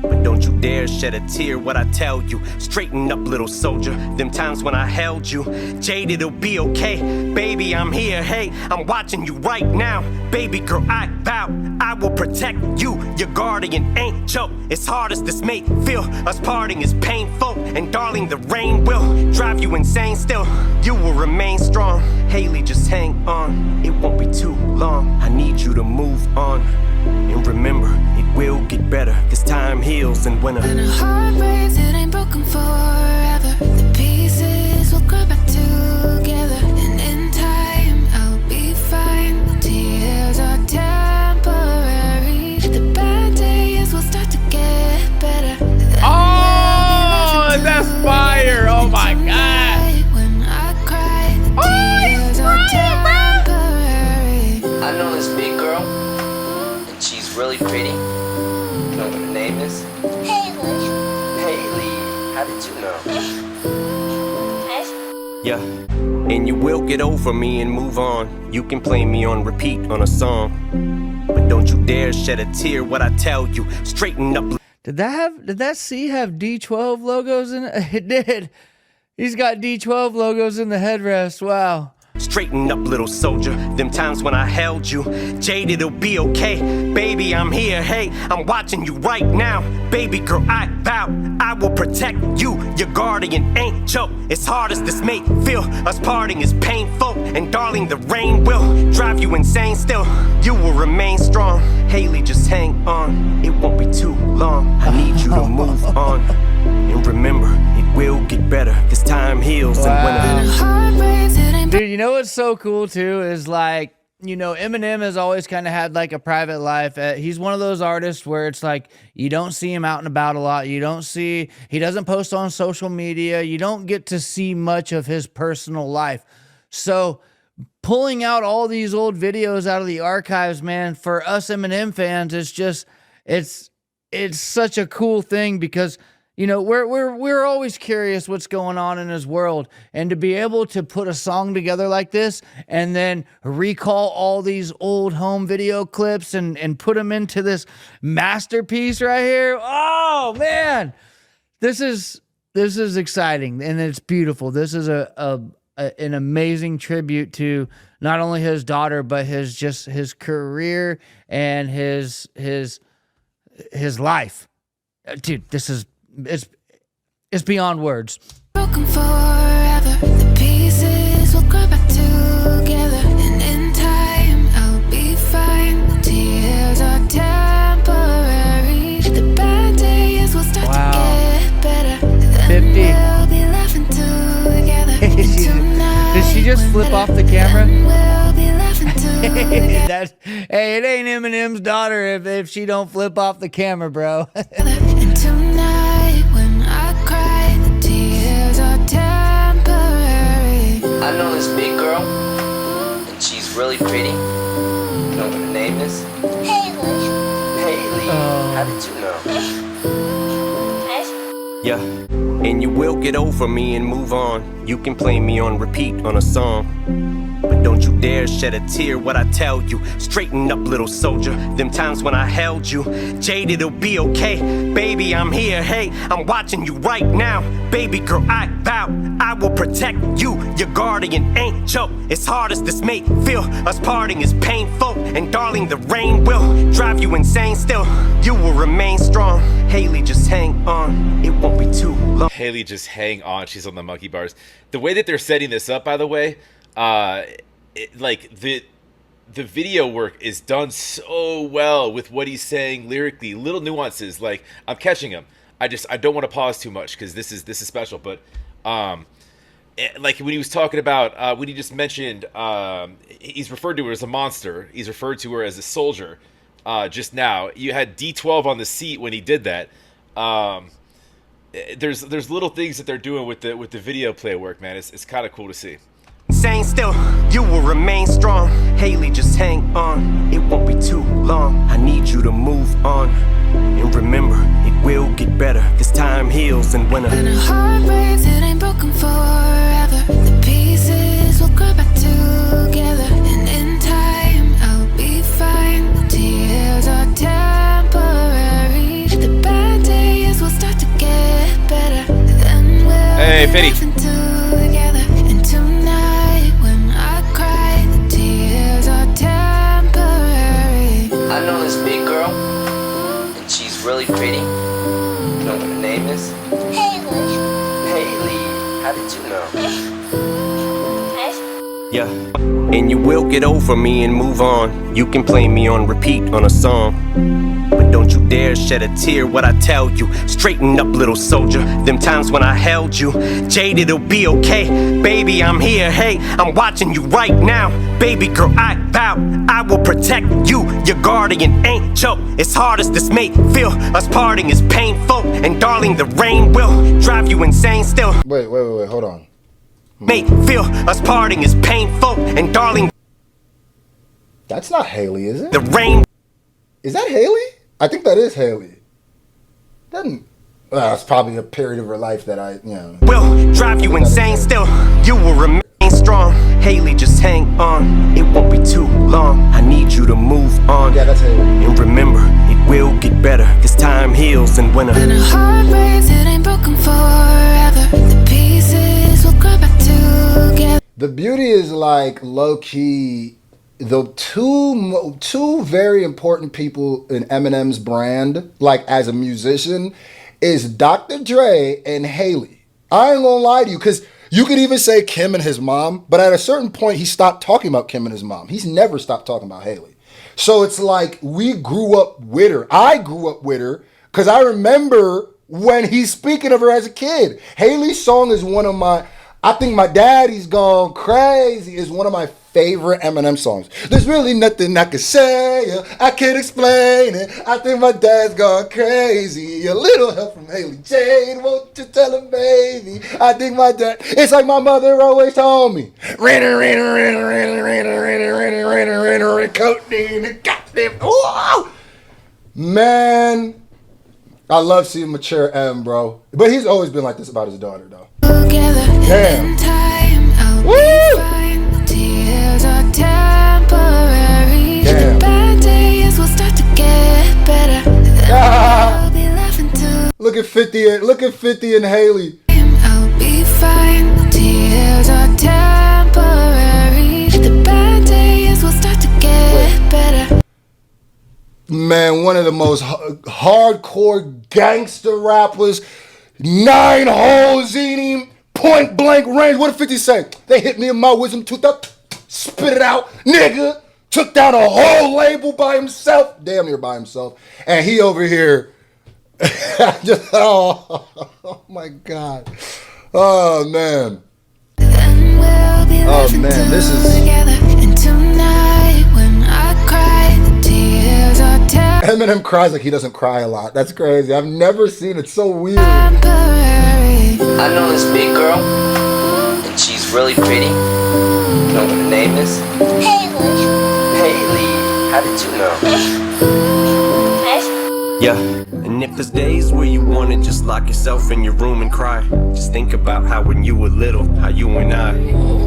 but don't you dare shed a tear what I tell you. Straighten up, little soldier. Them times when I held you, Jade, it'll be okay. Baby, I'm here, hey, I'm watching you right now. Baby girl, I vow, I will protect you. Your guardian angel. As hard as this may feel, us parting is painful. And darling, the rain will drive you insane still. You will remain strong. Haley, just hang on. It won't be too long. I need you to move on. And remember, it will get better, cause time heals in winter. When a heart breaks, it ain't broken forever. The pieces will grow back together. And in time, I'll be fine. The tears are temporary. The bad days will start to get better. Oh, that's fire! Oh my god! When I cry, the tears are temporary. I know this big girl, and she's really pretty. You know what her name is? Haley. Haley. How did you know? Yeah, and you will get over me and move on. You can play me on repeat on a song, but don't you dare shed a tear what I tell you. Straighten up. Did that C have D12 logos in it? It did. He's got D12 logos in the headrest. Wow. Straighten up, little soldier. Them times when I held you, Jade, it'll be okay. Baby, I'm here, hey, I'm watching you right now. Baby girl, I vow I will protect you, your guardian angel. As hard as this may feel, us parting is painful. And darling, the rain will drive you insane still. You will remain strong. Haley, just hang on. It won't be too long. I need you to move on. And remember, it will get better, cause time heals and when Dude, you know what's so cool too is like, you know, Eminem has always kind of had like a private life. He's one of those artists where it's like you don't see him out and about a lot. He doesn't post on social media. You don't get to see much of his personal life. So pulling out all these old videos out of the archives, man, for us Eminem fans, it's such a cool thing because, you know, we're always curious what's going on in his world, and to be able to put a song together like this and then recall all these old home video clips and put them into this masterpiece right here. Oh man, this is exciting and it's beautiful. This is an amazing tribute to not only his daughter but his career and his life. Dude, it's beyond words. Broken forever, the pieces will grow back together, and in time I'll be fine. The tears are temporary. The bad days will start to get better. Then 50. we'll be laughing together. Did she just flip off the camera? We'll be laughing together. Hey, it ain't Eminem's daughter if she don't flip off the camera, bro. And tonight when I cry, the tears are temporary. I know this big girl, and she's really pretty. You know what her name is? Haley. Haley. How did you know? Yeah, and you will get over me and move on. You can play me on repeat on a song, but don't you dare shed a tear what I tell you. Straighten up, little soldier. Them times when I held you, Jade, it'll be okay. Baby, I'm here, hey, I'm watching you right now. Baby girl, I vow I will protect you, your guardian angel. As hard as this may feel, us parting is painful. And darling, the rain will drive you insane still. You will remain strong. Haley, just hang on. It won't be too long. Haley, just hang on. She's on the monkey bars. The way that they're setting this up, by the way, like the video work is done so well with what he's saying lyrically. Little nuances, like I'm catching him. I don't want to pause too much because this is special. But like when he was talking about when he just mentioned he's referred to her as a monster. He's referred to her as a soldier. Just now, you had D12 on the seat when he did that. There's little things that they're doing with the video play work, man. It's kind of cool to see. Saying still, you will remain strong. Haley, just hang on. It won't be too long. I need you to move on. And remember, it will get better, cause time heals and when When a heart breaks, it ain't broken forever. The pieces will grow back together, and in time I'll be fine. The tears are temporary. The bad days will start to get better. Then we'll Hey, be Fitty. laughing together. And tonight when I cry, the tears are temporary. I know this big girl, and she's really pretty. You know what her name is? Haley. Haley. How did you know? yeah. And you will get over me and move on. You can play me on repeat on a song, but don't you dare shed a tear what I tell you. Straighten up, little soldier. Them times when I held you, Jade, it'll be okay. Baby, I'm here, hey, I'm watching you right now. Baby girl, I vow I will protect you, your guardian angel. As hard as this may feel, us parting is painful. And darling, the rain will drive you insane still. Wait, hold on. May feel us parting is painful. And darling, That's not Haley, is it? the rain. Is that Haley? I think that is Haley. Doesn't. Well, it's probably a period of her life that will drive you insane still. You will remain strong. Haley, just hang on. It won't be too long. I need you to move on. Yeah, that's Haley. And remember, it will get better, cause time heals and when When a heart breaks, it ain't broken forever. The pieces will grow back together. The beauty is like low key. The two very important people in Eminem's brand, like as a musician, is Dr. Dre and Haley. I ain't gonna lie to you, because you could even say Kim and his mom, but at a certain point, he stopped talking about Kim and his mom. He's never stopped talking about Haley. So it's like we grew up with her. I grew up with her because I remember when he's speaking of her as a kid. Haley's song is one of my, I think My Daddy's Gone Crazy is one of my favorite Eminem songs. There's really nothing I can say, I can't explain it. I think my dad's gone crazy. A little help from Haley Jade, won't you tell him, baby? I think my dad, it's like my mother always told me. Codeine, goddamn. Whoa! Man, I love seeing mature M, bro. But he's always been like this about his daughter, though. Damn. Woo! Tears are temporary. The bad days will start to get better. I'll be laughing too. Look at 50 and Haley. I'll be fine. The tears are temporary. The bad days will start to get better. Man, one of the most hardcore gangster rappers. 9 holes in him. Point blank range. What did 50 say? They hit me in my wisdom tooth up. Spit it out. Nigga. Took down a whole label by himself. Damn near by himself. And he over here. Just, oh my God. Oh, man. Oh, man. This is. And tonight when I cry, the tears are Eminem cries like he doesn't cry a lot. That's crazy. I've never seen it. So weird. I know this big girl, and she's really pretty. You know what her name is? Haley. Haley. How did you know? Yeah, and if there's days where you wanna just lock yourself in your room and cry, just think about how when you were little, how you and I,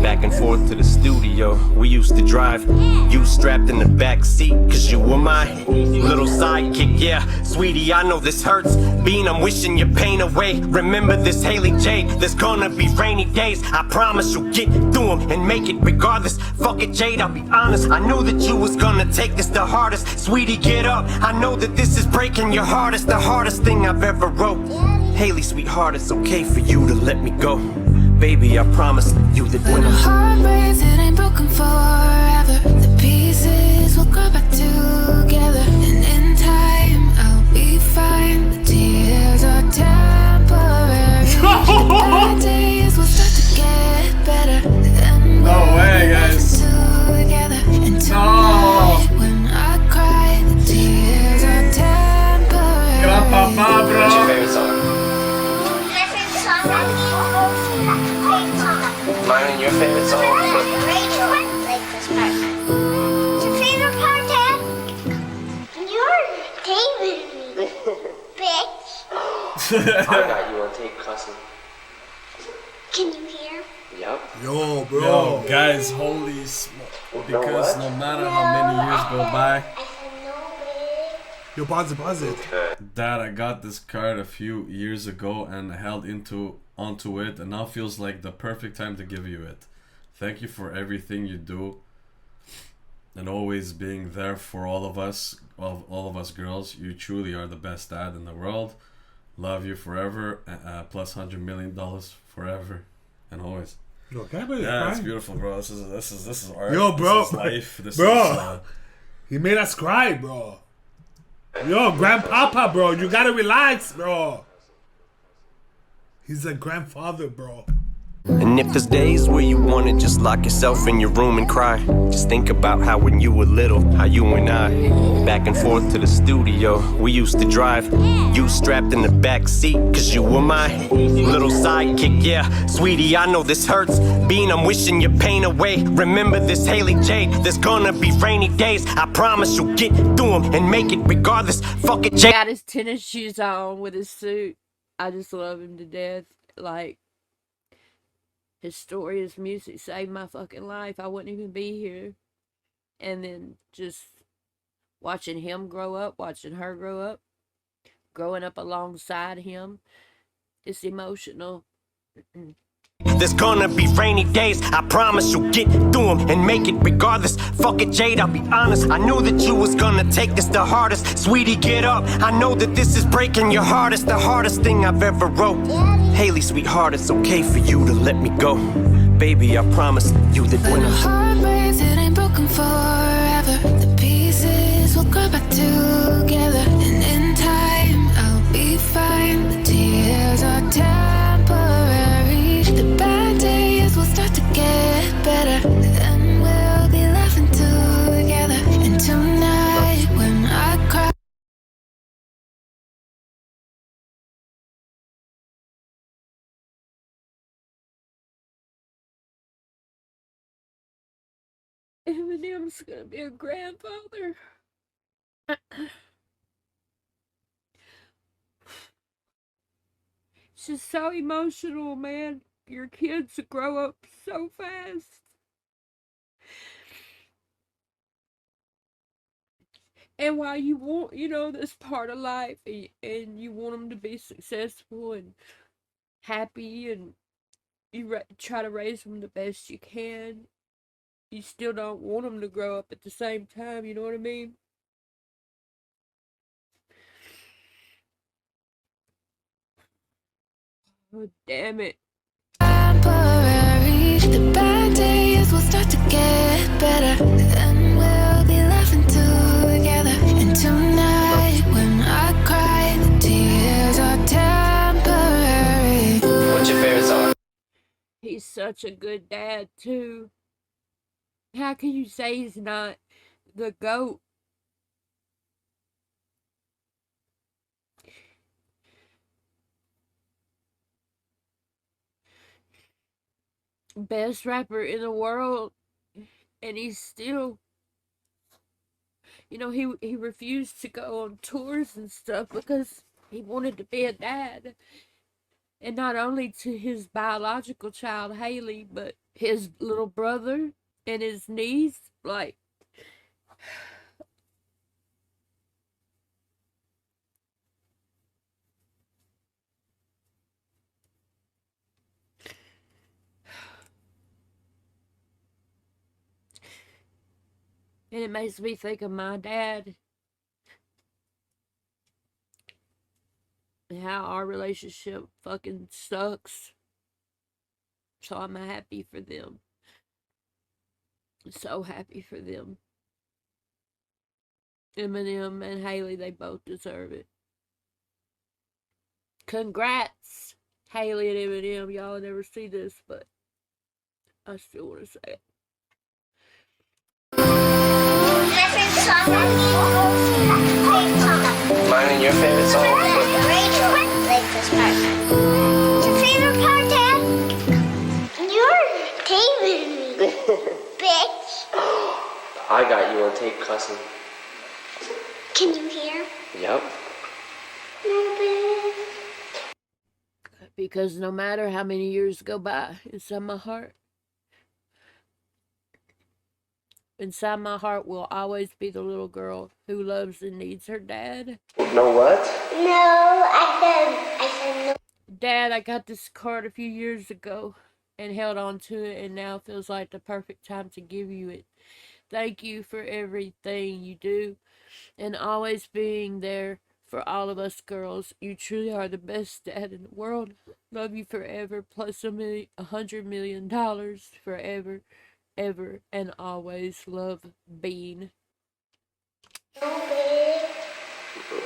back and forth to the studio, we used to drive, you strapped in the back seat, cause you were my little sidekick, yeah, sweetie, I know this hurts, Bean, I'm wishing your pain away, remember this Haley Jade, there's gonna be rainy days, I promise you'll get through them and make it regardless, fuck it Jade, I'll be honest, I knew that you was gonna take this the hardest, sweetie, get up, I know that this is breaking your heart, it's the hardest thing I've ever wrote. Haley, sweetheart, it's okay for you to let me go. Baby, I promise you that when a heart breaks, it ain't broken forever. The pieces will grow back together. And in time, I'll be fine. The tears are temporary. The bad days will start to get better. Then no way, guys. Together. And tonight, when I cry, the tears are temporary. Papa, bro. What's your favorite song? Mine and your favorite song? Your favorite part, Dad? You're David, bitch. I got you on tape cussing. Can you hear? Yep. Yo, bro. Yo, guys, holy smoke. Because no matter how many years go by. Yo, pause it. Dad, I got this card a few years ago and held onto it, and now feels like the perfect time to give you it. Thank you for everything you do, and always being there for all of us girls. You truly are the best dad in the world. Love you forever. Plus $100 million forever and always. Yo, can I believe yeah, it's crying? beautiful, bro. This is art. Yo, bro. This is life. This bro. is, he made us cry, bro. Yo, grandpapa, bro, you gotta relax, bro. He's a grandfather, bro. And if there's days where you wanna just lock yourself in your room and cry, just think about how when you were little, how you and I, back and forth to the studio, we used to drive, you strapped in the back seat, cause you were my little sidekick, yeah, sweetie, I know this hurts, Bean, I'm wishing your pain away, remember this Haley Jade, there's gonna be rainy days, I promise you'll get through them and make it regardless, fuck it, Jade. Got his tennis shoes on with his suit. I just love him to death. Like, his story, his music saved my fucking life. I wouldn't even be here. And then just watching him grow up, watching her grow up, growing up alongside him, it's emotional. There's gonna be rainy days, I promise you'll get through them and make it regardless. Fuck it, Jade, I'll be honest. I knew that you was gonna take this the hardest. Sweetie, get up. I know that this is breaking your heart. It's the hardest thing I've ever wrote. Haley, sweetheart, it's okay for you to let me go. Baby, I promise you that when When a heart breaks, it ain't broken forever. The pieces will grow back together, and in time I'll be fine. The tears are temporary. The bad days will start to get better, and we'll be laughing together. And tonight, when I cry. Eminem's gonna be a grandfather. It's just so emotional, man. Your kids grow up so fast. And while you want, this part of life, and you want them to be successful and happy, and you try to raise them the best you can, you still don't want them to grow up at the same time, you know what I mean? Oh, damn it. Temporary. The bad days will start to get better, and we'll be laughing together. And tonight, when I cry, the tears are temporary. What's your favorite song? He's such a good dad, too. How can you say he's not the GOAT? Best rapper in the world, and he's still, he refused to go on tours and stuff because he wanted to be a dad. And not only to his biological child, Haley, but his little brother and his niece, like, and it makes me think of my dad and how our relationship fucking sucks. So I'm happy for them. So happy for them. Eminem and Haley, they both deserve it. Congrats, Haley and Eminem. Y'all never see this, but I still want to say it. Mine and your favorite song? Your favorite part, Dad? You're taping me, bitch. I got you on tape cussing. Can you hear? Yep. No, bitch. Because no matter how many years go by, inside my heart will always be the little girl who loves and needs her dad. No what? No, I said no. Dad, I got this card a few years ago and held on to it, and now feels like the perfect time to give you it. Thank you for everything you do and always being there for all of us girls. You truly are the best dad in the world. Love you forever, plus $100 million forever, ever, and always. Love, Bean.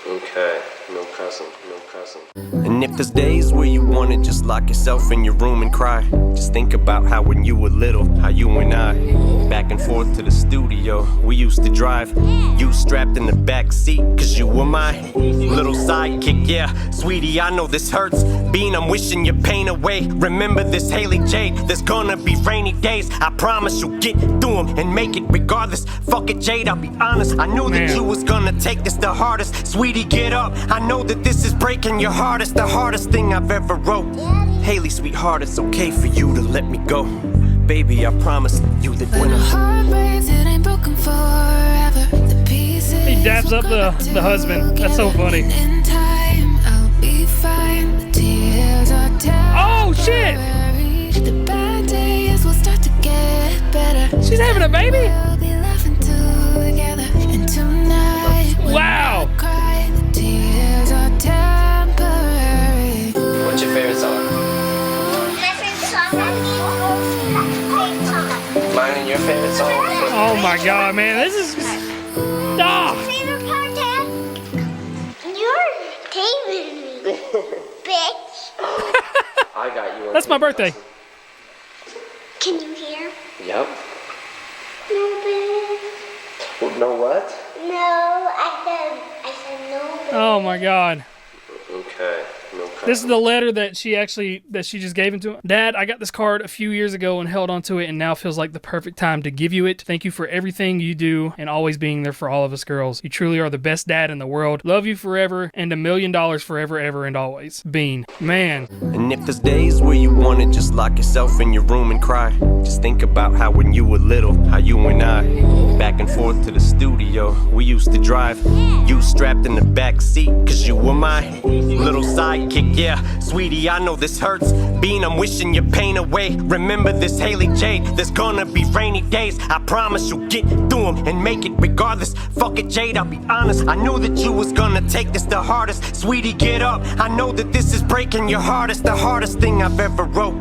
Okay, no cussing, no cussing. And if there's days where you wanna just lock yourself in your room and cry, just think about how when you were little, how you and I, back and forth to the studio, we used to drive. You strapped in the back seat, cause you were my little sidekick, yeah. Sweetie, I know this hurts. Bean, I'm wishing your pain away. Remember this, Haley Jade, there's gonna be rainy days. I promise you'll get through them and make it regardless. Fuck it, Jade, I'll be honest. I knew that you was gonna take this the hardest. Sweetie, get up. I know that this is breaking your heart. It's the hardest thing I've ever wrote. Haley, sweetheart, it's okay for you to let me go. Baby, I promise you that when a heart breaks, it ain't broken forever. The pieces He dabs up the husband. That's so funny. in time, I'll be fine. The tears are Oh shit! The She's having a baby? We'll be laughing together. And tonight, when Wow. I cry, the tears are temporary. What's your favorite song? My favorite song is Mine and your favorite song? Oh my god, man. This is. Ah. favorite part, Dad? You're David, bitch. I got you. That's my birthday. Can you hear? Yep. No, bitch. No what? No, I said no, bitch. Oh my god. Okay. No This is the letter that she just gave him to him. Dad, I got this card a few years ago and held onto it, and now feels like the perfect time to give you it. Thank you for everything you do and always being there for all of us girls. You truly are the best dad in the world. Love you forever and $1 million forever, ever, and always. Bean. Man. And if there's days where you wanna just lock yourself in your room and cry, just think about how when you were little, how you and I, back and forth to the studio, we used to drive. You strapped in the back seat, cause you were my little sidekick, yeah. Sweetie, I know this hurts. Bean, I'm wishing your pain away. Remember this, Haley Jade, there's gonna be rainy days. I promise you'll get through them and make it regardless. Fuck it, Jade, I'll be honest. I knew that you was gonna take this the hardest. Sweetie, get up. I know that this is breaking your heart. It's the hardest thing I've ever wrote.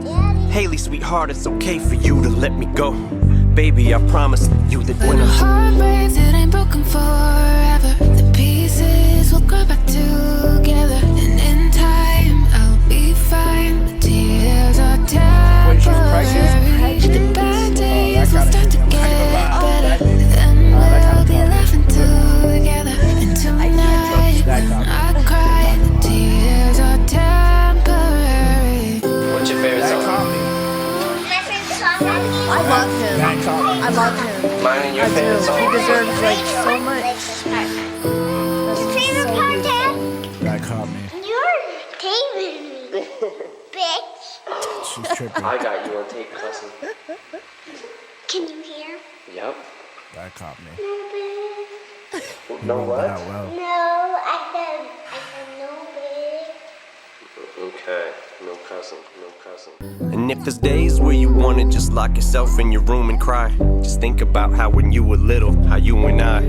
Haley, sweetheart, it's okay for you to let me go. Baby, I promise you that when When a I'm heart breaks, it ain't broken forever. The pieces will grow back together. And in time, I'll be fine. The tears are temporary. The bad days will start to get better. Then we'll be laughing together. And tonight, when I cry, the tears are temporary. What's your favorite song? My favorite song I love him. I love him. Mine and your I favorite do. song? He deserves like so much. Your favorite part, Dad? That caught me. You're David, bitch. She's tripping. I got you on tape, cousin. Can you hear? Yep. That caught me. No, bitch. No what? Not well. No, I said no, bitch. Okay. No cousin. No cousin. And if there's days where you wanna just lock yourself in your room and cry, just think about how when you were little, how you and I,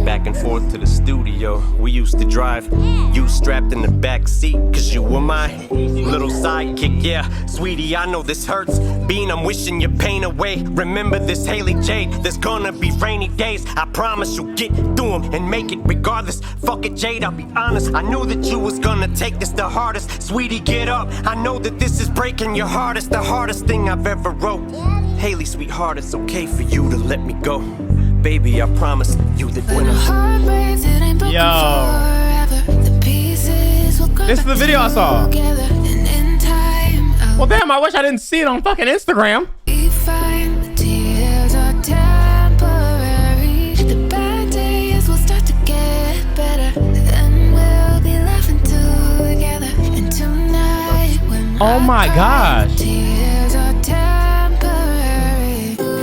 back and forth to the studio, we used to drive. You strapped in the back seat, cause you were my little sidekick, yeah. Sweetie, I know this hurts. Bean, I'm wishing your pain away. Remember this, Haley Jade, there's gonna be rainy days. I promise you'll get through them and make it regardless. Fuck it, Jade, I'll be honest. I knew that you was gonna take this the hardest. Sweetie, get up. I know that this is breaking your heart. It's the hardest thing I've ever wrote. Haley, sweetheart, it's okay for you to let me go. Baby, I promise you that when I'm This is the video I saw. Well, damn, I wish I didn't see it on fucking Instagram. Oh my gosh.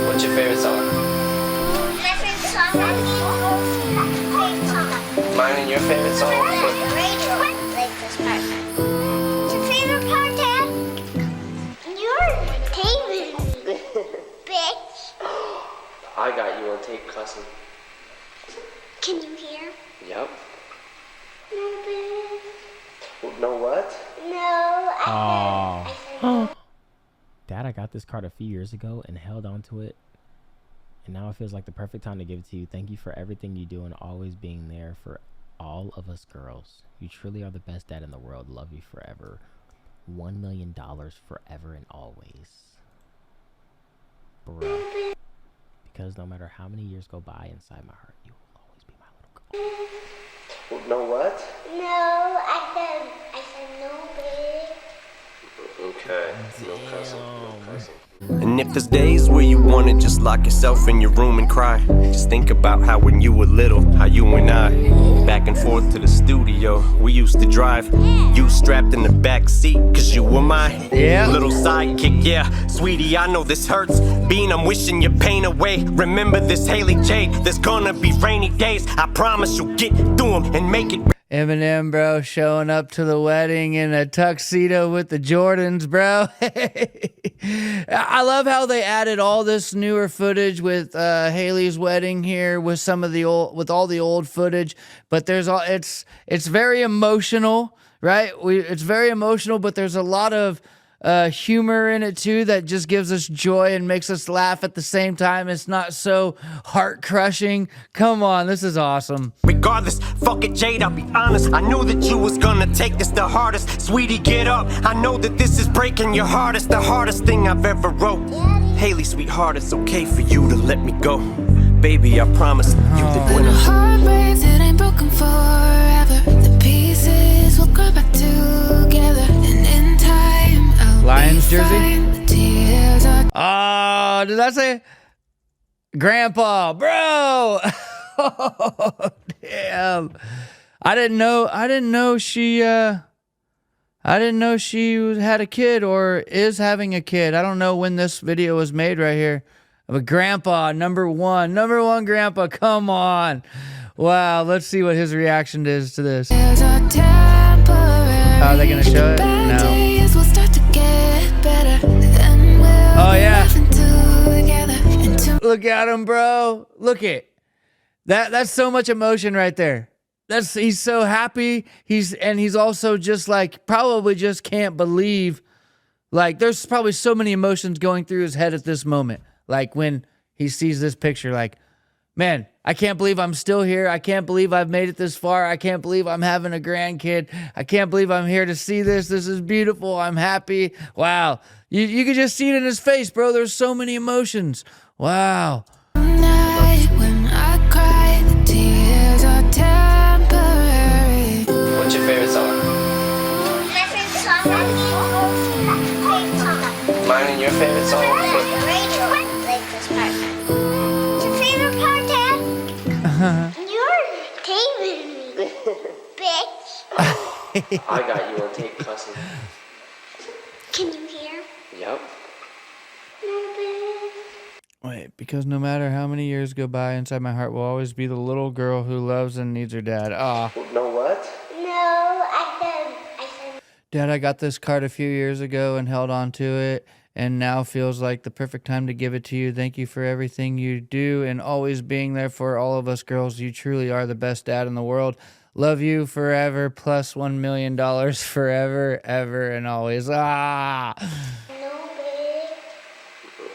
What's your favorite song? My favorite song Mine and your favorite song? Like this part. Your favorite part, Dad? You're David, bitch. I got you on tape, cousin. Can you hear? Yep. No, bitch. No what? No, I said Dad, I got this card a few years ago and held on to it. And now it feels like the perfect time to give it to you. Thank you for everything you do and always being there for all of us girls. You truly are the best dad in the world. Love you forever. $1 million forever and always. Bruh. Because no matter how many years go by inside my heart, you will always be my little girl. No what? no, I said no, bitch. Okay. No cousin. No cousin. And if there's days where you wanna just lock yourself in your room and cry, just think about how when you were little, how you and I, back and forth to the studio, we used to drive. You strapped in the back seat, cause you were my little sidekick, yeah. Sweetie, I know this hurts. Bean, I'm wishing your pain away. Remember this, Haley Jade, there's gonna be rainy days. I promise you'll get through them and make it. Eminem, bro, showing up to the wedding in a tuxedo with the Jordans, bro. I love how they added all this newer footage with Haley's wedding here, with some of the with all the old footage. But there's all it's very emotional, right? It's very emotional, but there's a lot of humor in it too that just gives us joy and makes us laugh at the same time. It's not so heart crushing. Come on, this is awesome. Regardless, fuck it, Jade, I'll be honest. I knew that you was gonna take this the hardest. Sweetie, get up. I know that this is breaking your heart. It's the hardest thing I've ever wrote. Haley, sweetheart, it's okay for you to let me go. Baby, I promise you that when a heart breaks, it ain't broken forever. The pieces will grow back together, and in time I'll Lions be jersey. fine. The tears are Oh, did I say Grandpa, bro? Oh, damn. I didn't know she had a kid or is having a kid. I don't know when this video was made right here. But Grandpa, number one Grandpa, come on. Wow, let's see what his reaction is to this. Are they gonna show it? No. Oh yeah. Look at him, bro. Look it. That's so much emotion right there. He's so happy. He's also just like probably just can't believe. Like there's probably so many emotions going through his head at this moment. Like when he sees this picture, like, man, I can't believe I'm still here. I can't believe I've made it this far. I can't believe I'm having a grandkid. I can't believe I'm here to see this. This is beautiful. I'm happy. Wow. You can just see it in his face, bro. There's so many emotions. Wow. night when I cry. The tears are temporary. What's your favorite song? My favorite song. Mine and your favorite song? Like this part. What's your favorite part, Dad? You're taping me, bitch. I got you on tape, cousin. Can you hear? Yep. No, baby. Wait, because no matter how many years go by, inside my heart will always be the little girl who loves and needs her dad. Ah. No what? No, I said. Dad, I got this card a few years ago and held on to it, and now feels like the perfect time to give it to you. Thank you for everything you do and always being there for all of us girls. You truly are the best dad in the world. Love you forever, plus $1 million forever, ever, and always. Ah!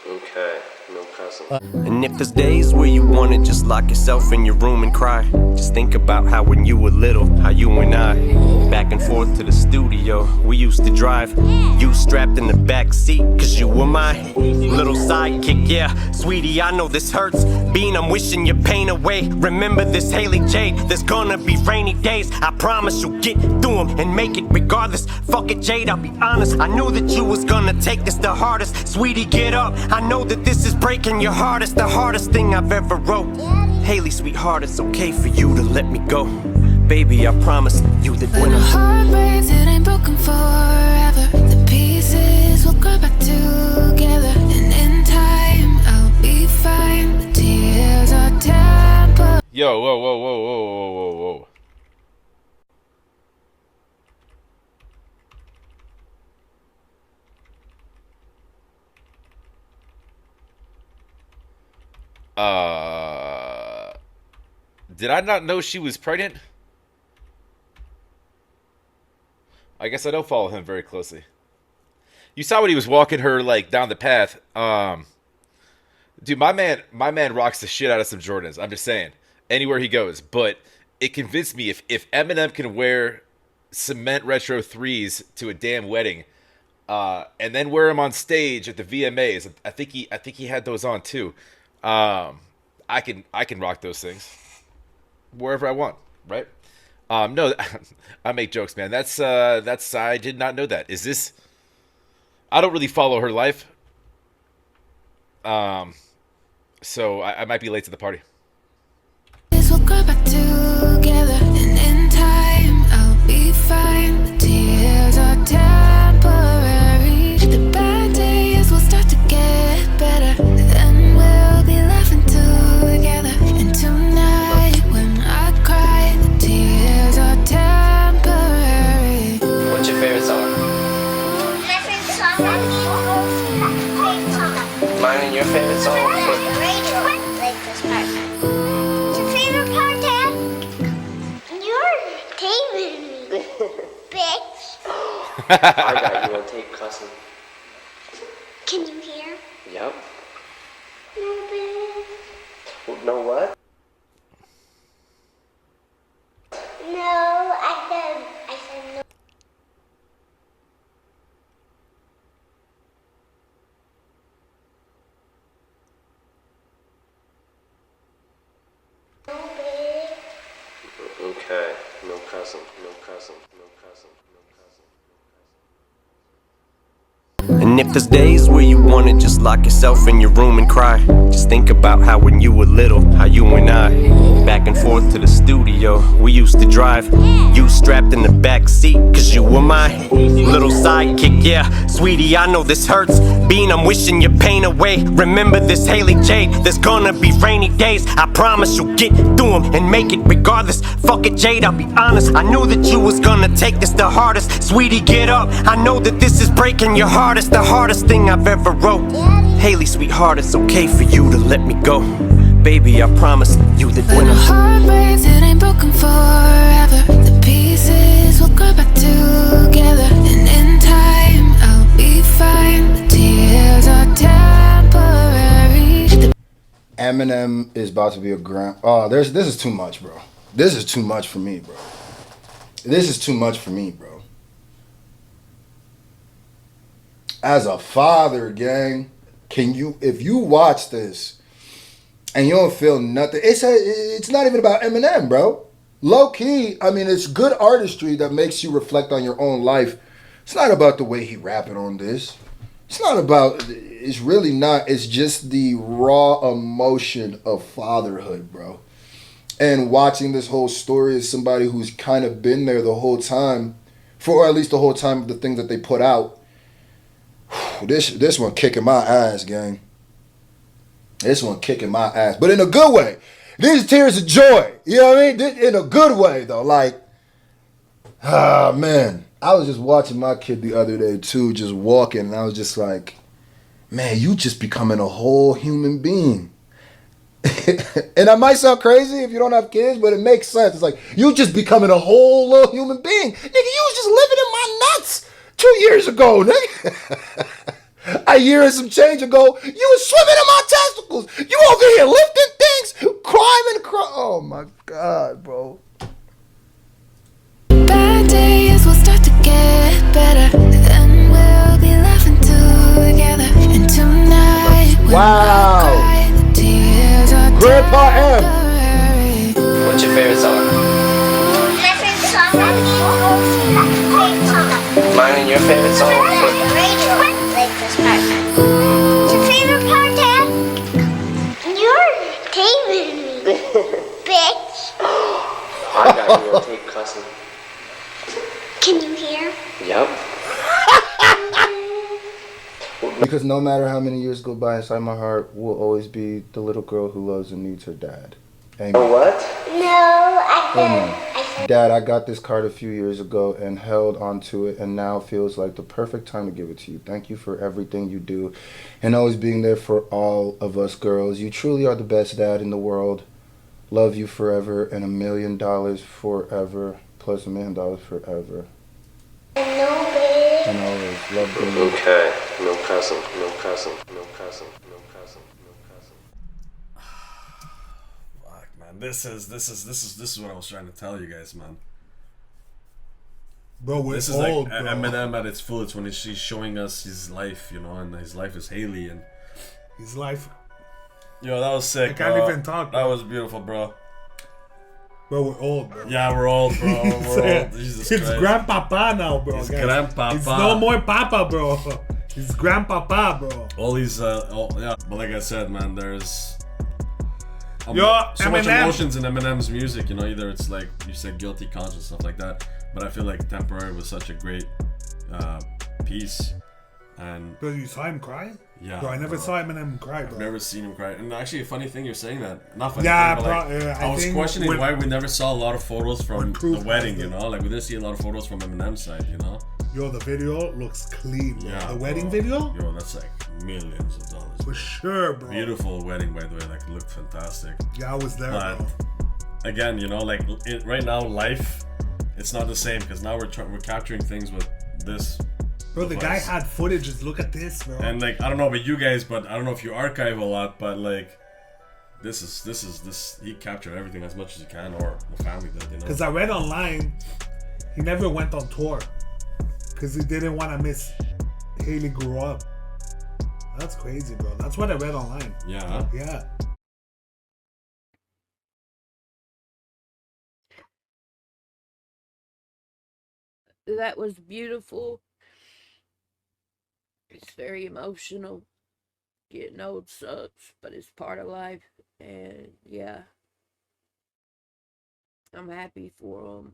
Okay, no cussing. And if there's days where you wanna just lock yourself in your room and cry, just think about how when you were little, how you and I, back and forth to the studio, we used to drive. You strapped in the back seat, cause you were my little sidekick, yeah. Sweetie, I know this hurts. Bean, I'm wishing your pain away. Remember this, Haley Jade, there's gonna be rainy days. I promise you'll get through them and make it regardless. Fuck it, Jade, I'll be honest. I knew that you was gonna take this the hardest. Sweetie, get up. I know that this is breaking your heart. It's the hardest thing I've ever wrote. Haley, sweetheart, it's okay for you to let me go. Baby, I promise you that when a heart breaks, it ain't broken forever. The pieces will grow back together, and in time I'll be fine. The tears are temporary. Yo, whoa, whoa, whoa, whoa, whoa, whoa, whoa. Did I not know she was pregnant? I guess I don't follow him very closely. You saw when he was walking her like down the path. Dude, my man rocks the shit out of some Jordans. I'm just saying, anywhere he goes. But it convinced me if Eminem can wear cement retro 3s to a damn wedding, and then wear them on stage at the VMAs. I think he had those on too. I can rock those things wherever I want, right? No, I make jokes, man. That's I did not know that. Is this? I don't really follow her life, so I might be late to the party. This will grow back together, and in time I'll be fine. The tears are temporary. The bad days will start to get better, then we'll be laughing together. And tonight when I cry, the tears are temporary. favorite song? My favorite song. Favorite song. Mine and your favorite song? Like this part. What's your favorite part, Dad? You're taping me, bitch. I got you on tape cussing. Can you hear? Yep. No, bitch. Know what? No, I said no. No, bitch. Okay, no cussing, no cussing, no cussing, no cussing. And if there's days where you wanna just lock yourself in your room and cry, just think about how when you were little, how you and I, back and forth to the studio, we used to drive. You strapped in the back seat, cause you were my little sidekick, yeah. Sweetie, I know this hurts. Bean, I'm wishing your pain away. Remember this, Haley Jade, there's gonna be rainy days. I promise you'll get through them and make it regardless. Fuck it, Jade, I'll be honest. I knew that you was gonna take this the hardest. Sweetie, get up. I know that this is breaking your heart. It's the hardest thing I've ever wrote. Haley, sweetheart, it's okay for you to let me go. Baby, I promise you that when When a I'm heart breaks, it ain't broken forever. The pieces will grow back together, and in time I'll be fine. The tears are temporary. Eminem is about to be a grand. Oh, this is too much, bro. This is too much for me, bro. This is too much for me, bro. As a father, gang, can you, if you watch this and you don't feel nothing, it's not even about Eminem, bro. Low key, I mean, it's good artistry that makes you reflect on your own life. It's not about the way he rapping on this. It's not about, it's really not. It's just the raw emotion of fatherhood, bro. And watching this whole story as somebody who's kind of been there the whole time, for or at least the whole time of the things that they put out. This one kicking my ass, gang. This one kicking my ass. But in a good way. These tears of joy. You know what I mean? In a good way, though. Like, man. I was just watching my kid the other day, too, just walking. And I was just like, man, you just becoming a whole human being. And that might sound crazy if you don't have kids, but it makes sense. It's like, you just becoming a whole little human being. Nigga, you was just living in my nuts 2 years ago, nigga. A year and some change ago, you was swimming in my testicles. You over here lifting things, crying. Oh my God, bro. Bad days will start to get better, then we'll be laughing together. And tonight, when I cry, the tears are Grandpa temporary. What's your favorite song? My favorite song. Favorite song. Mine and your favorite song? Like this part. What's your favorite part, Dad? You're taping me, bitch. I got you on tape cussing. Can you hear? Yep. Because no matter how many years go by, inside my heart will always be the little girl who loves and needs her dad. Amen. Know what? No, Amen. Dad, I got this card a few years ago and held onto it, and now feels like the perfect time to give it to you. Thank you for everything you do and always being there for all of us girls. You truly are the best dad in the world. Love you forever, and $1 million forever, plus $1 million forever. No, bitch. And always love you. Okay, no cussing, no cussing, no cussing, no cussing, no cussing. Fuck, man. This is what I was trying to tell you guys, man. Bro, we're This is old, like bro. Eminem at its fullest when he's showing us his life, you know, and his life is Haley, and His life. yo, that was sick. I can't bro. even talk, That bro. was beautiful, bro. Bro, we're old, bro. Yeah, we're old, bro. We're old. Jesus It's Christ. grandpapa now, bro. It's guys. grandpapa. It's no more papa, bro. It's grandpapa, bro. All these, yeah. But like I said, man, there's Yo, so much Eminem. emotions in Eminem's music. You know, either it's like you said, guilty conscience, stuff like that. But I feel like "Temporary" was such a great piece, and Bro, you saw him cry? yeah, Bro, I never bro. saw Eminem cry, bro. I've never seen him cry. And actually, a funny thing you're saying that. Not funny. Yeah, thing, but bro, like, I I was think questioning when- why we never saw a lot of photos from the Proof wedding. has You it. know, like we didn't see a lot of photos from Eminem's side. You know. Yo, the video looks clean, bro. Yeah, The wedding bro. video? Yo, that's like millions of dollars. For sure, bro. Beautiful wedding, by the way. Like, it looked fantastic. Yeah, I was there, But bro. again, you know, like right now, life, it's not the same because now we're capturing things with this. Bro, the guy had footages. Look at this, bro. And like, I don't know about you guys, but I don't know if you archive a lot, but like, this. He captured everything as much as he can, or the family did, you know. Because I read online, he never went on tour because he didn't want to miss Haley grew up. That's crazy, bro. That's what I read online. Yeah. Yeah. That was beautiful. It's very emotional. Getting old sucks, but it's part of life. And yeah, I'm happy for him.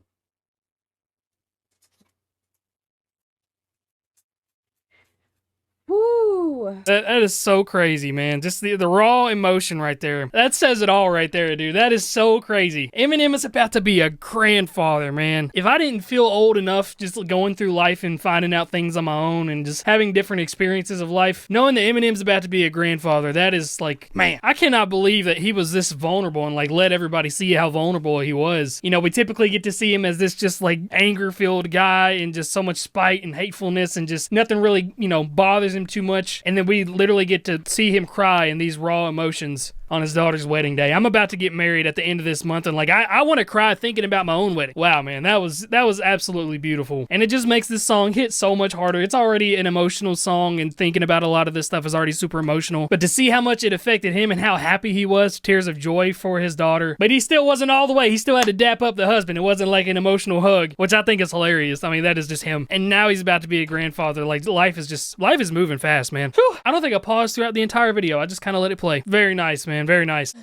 Woo! That is so crazy, man. Just the raw emotion right there. That says it all right there, dude. That is so crazy. Eminem is about to be a grandfather, man. If I didn't feel old enough just going through life and finding out things on my own and just having different experiences of life, knowing that Eminem's about to be a grandfather, that is like, man, I cannot believe that he was this vulnerable and like let everybody see how vulnerable he was. You know, we typically get to see him as this just like anger-filled guy and just so much spite and hatefulness and just nothing really, you know, bothers him too much, and then we literally get to see him cry in these raw emotions on his daughter's wedding day. I'm about to get married at the end of this month, and like I want to cry thinking about my own wedding. Wow, man, that was absolutely beautiful, and it just makes this song hit so much harder. It's already an emotional song, and thinking about a lot of this stuff is already super emotional, but to see how much it affected him and how happy he was, tears of joy for his daughter, but he still wasn't all the way. He still had to dap up the husband. It wasn't like an emotional hug, which I think is hilarious. I mean, that is just him. And now he's about to be a grandfather. Like, life is moving fast, man. Whew. I don't think I paused throughout the entire video. I just kind of let it play. Very nice, man. Very nice.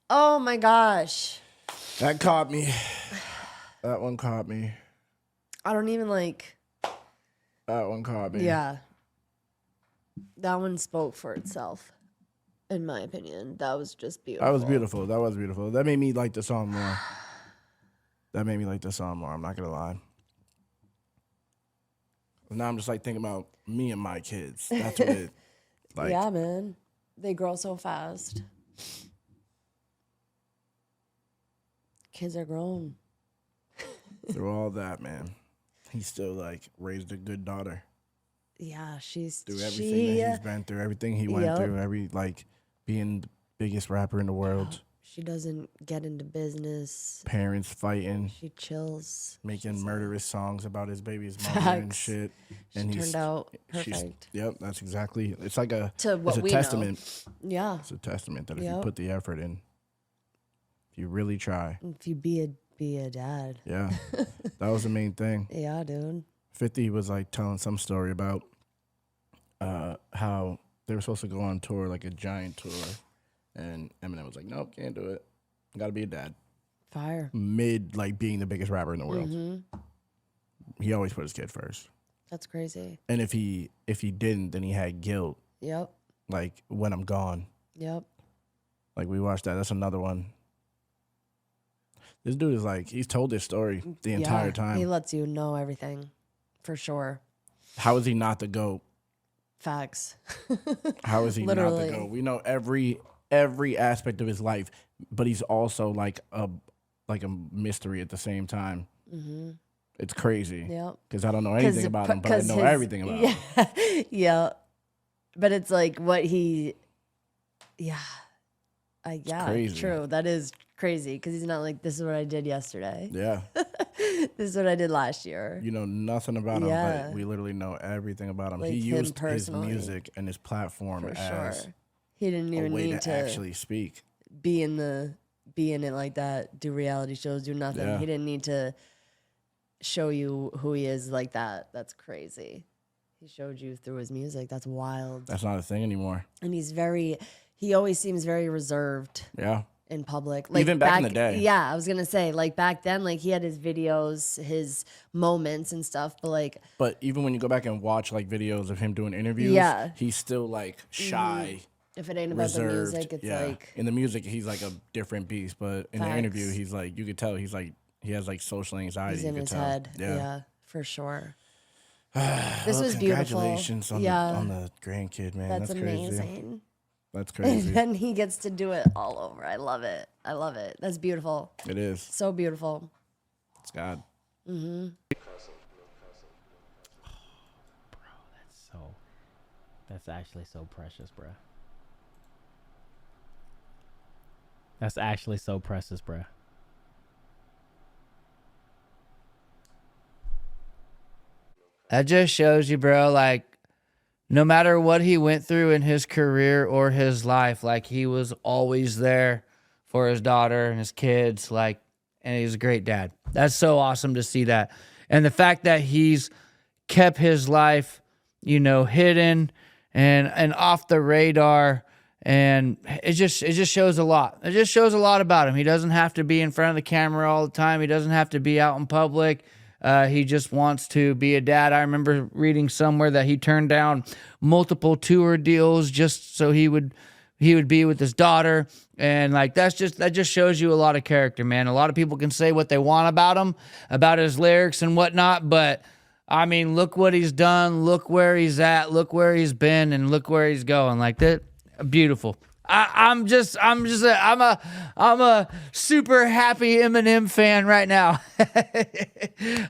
Oh my gosh. That caught me. That one caught me. I don't even like. That one caught me. Yeah. That one spoke for itself, in my opinion. That was just beautiful. That was beautiful. That was beautiful. That made me like the song more. That made me like the song more. I'm not gonna lie. Now I'm just like thinking about me and my kids. That's what it. Like, yeah, man. They grow so fast. Kids are grown. Through all that, man, he still like raised a good daughter. Yeah, she's Through everything that he's been through, everything he went through, like being the biggest rapper in the world. She doesn't get into business. Parents fighting. She chills. Making murderous songs about his baby's mother and shit. And she turned out perfect. Yep, that's exactly. It's like a. To what it's a we testament. know. Yeah. It's a testament that if you put the effort in, if you really try. If you be a dad. Yeah, that was the main thing. Yeah, dude. 50 was like telling some story about how they were supposed to go on tour, like a giant tour. And Eminem was like, nope, can't do it. Gotta be a dad. Fire. Mid, like, being the biggest rapper in the world. Mm-hmm. He always put his kid first. That's crazy. And if he didn't, then he had guilt. Yep. Like, when I'm gone. Yep. Like, we watched that. That's another one. This dude is like, he's told this story the entire time. He lets you know everything. For sure. How is he not the GOAT? Facts. How is he not the GOAT? We know every aspect of his life, but he's also like a mystery at the same time. Mm-hmm. It's crazy. Yep. Because I don't know anything about him, but I know everything about him. Yeah. But it's like what he. Yeah. Yeah. Crazy. True. That is crazy because he's not like, this is what I did yesterday. Yeah. This is what I did last year. You know nothing about him, but we literally know everything about him. Like he used his personally. music and his platform For as sure. He didn't even a way need to actually speak. Be in it like that, do reality shows, do nothing. Yeah. He didn't need to show you who he is like that. That's crazy. He showed you through his music. That's wild. That's not a thing anymore. And he always seems very reserved. Yeah. In public. Like even back in the day. Yeah, I was gonna say, like back then, like he had his videos, his moments and stuff, but even when you go back and watch like videos of him doing interviews, he's still like shy. If it ain't about reserved. the music, it's like in the music he's like a different beast, but in Facts. the interview he's like, you could tell he's like, he has like social anxiety. He's in you could his tell. head. Yeah, for sure. This was beautiful. Congratulations on, on the grandkid, man. That's That's crazy. amazing. That's crazy. And he gets to do it all over. I love it. I love it. That's beautiful. It is. So beautiful. It's God. Mm-hmm. Bro, that's actually so precious, bro. That's actually so precious, bro. That just shows you, bro, like, no matter what he went through in his career or his life, like, he was always there for his daughter and his kids, like, and he's a great dad. That's so awesome to see that. And the fact that he's kept his life, you know, hidden and off the radar, and it just shows a lot. It just shows a lot about him. He doesn't have to be in front of the camera all the time. He doesn't have to be out in public. He just wants to be a dad. I remember reading somewhere that he turned down multiple tour deals just so he would be with his daughter. And like, that just shows you a lot of character, man. A lot of people can say what they want about him, about his lyrics and whatnot, but I mean, look what he's done, look where he's at, look where he's been, and look where he's going. Like, that, beautiful. I'm a super happy Eminem fan right now.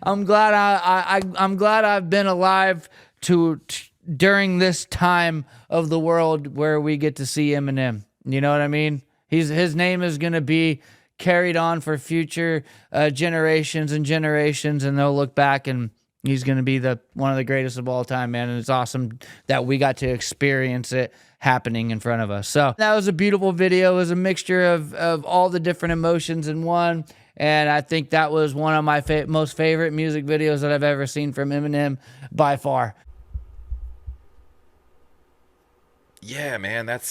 I'm glad I'm glad I've been alive during this time of the world where we get to see Eminem. You know what I mean? His name is gonna be carried on for future generations and generations, and they'll look back and he's gonna be one of the greatest of all time, man. And it's awesome that we got to experience it happening in front of us. So that was a beautiful video. It was a mixture of all the different emotions in one. And I think that was one of my most favorite music videos that I've ever seen from Eminem by far. Yeah, man, that's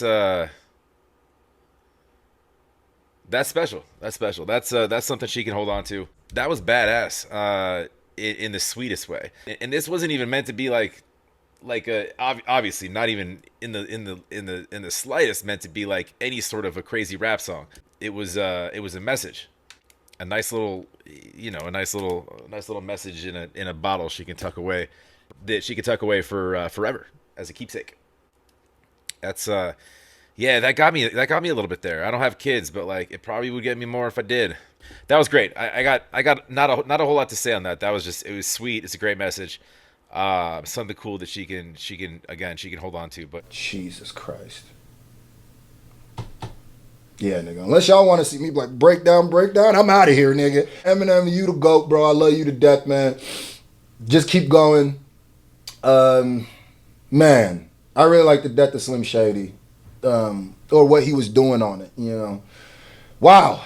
special. That's special. That's something she can hold on to. That was badass. In the sweetest way. And this wasn't even meant to be like obviously not even in the slightest meant to be like any sort of a crazy rap song. It was a message, a nice little, you know, a nice little message in a bottle she can tuck away, that she can tuck away for forever as a keepsake. That's yeah, that got me a little bit there. I don't have kids, but like, it probably would get me more if I did. That was great. I got not a whole lot to say on that. That was just, it was sweet. It's a great message. Something cool that she can hold on to. But Jesus Christ. Yeah, nigga. Unless y'all want to see me like break down, I'm out of here, nigga. Eminem, you the GOAT, bro. I love you to death, man. Just keep going. Man, I really like the death of Slim Shady. Or what he was doing on it, you know. Wow.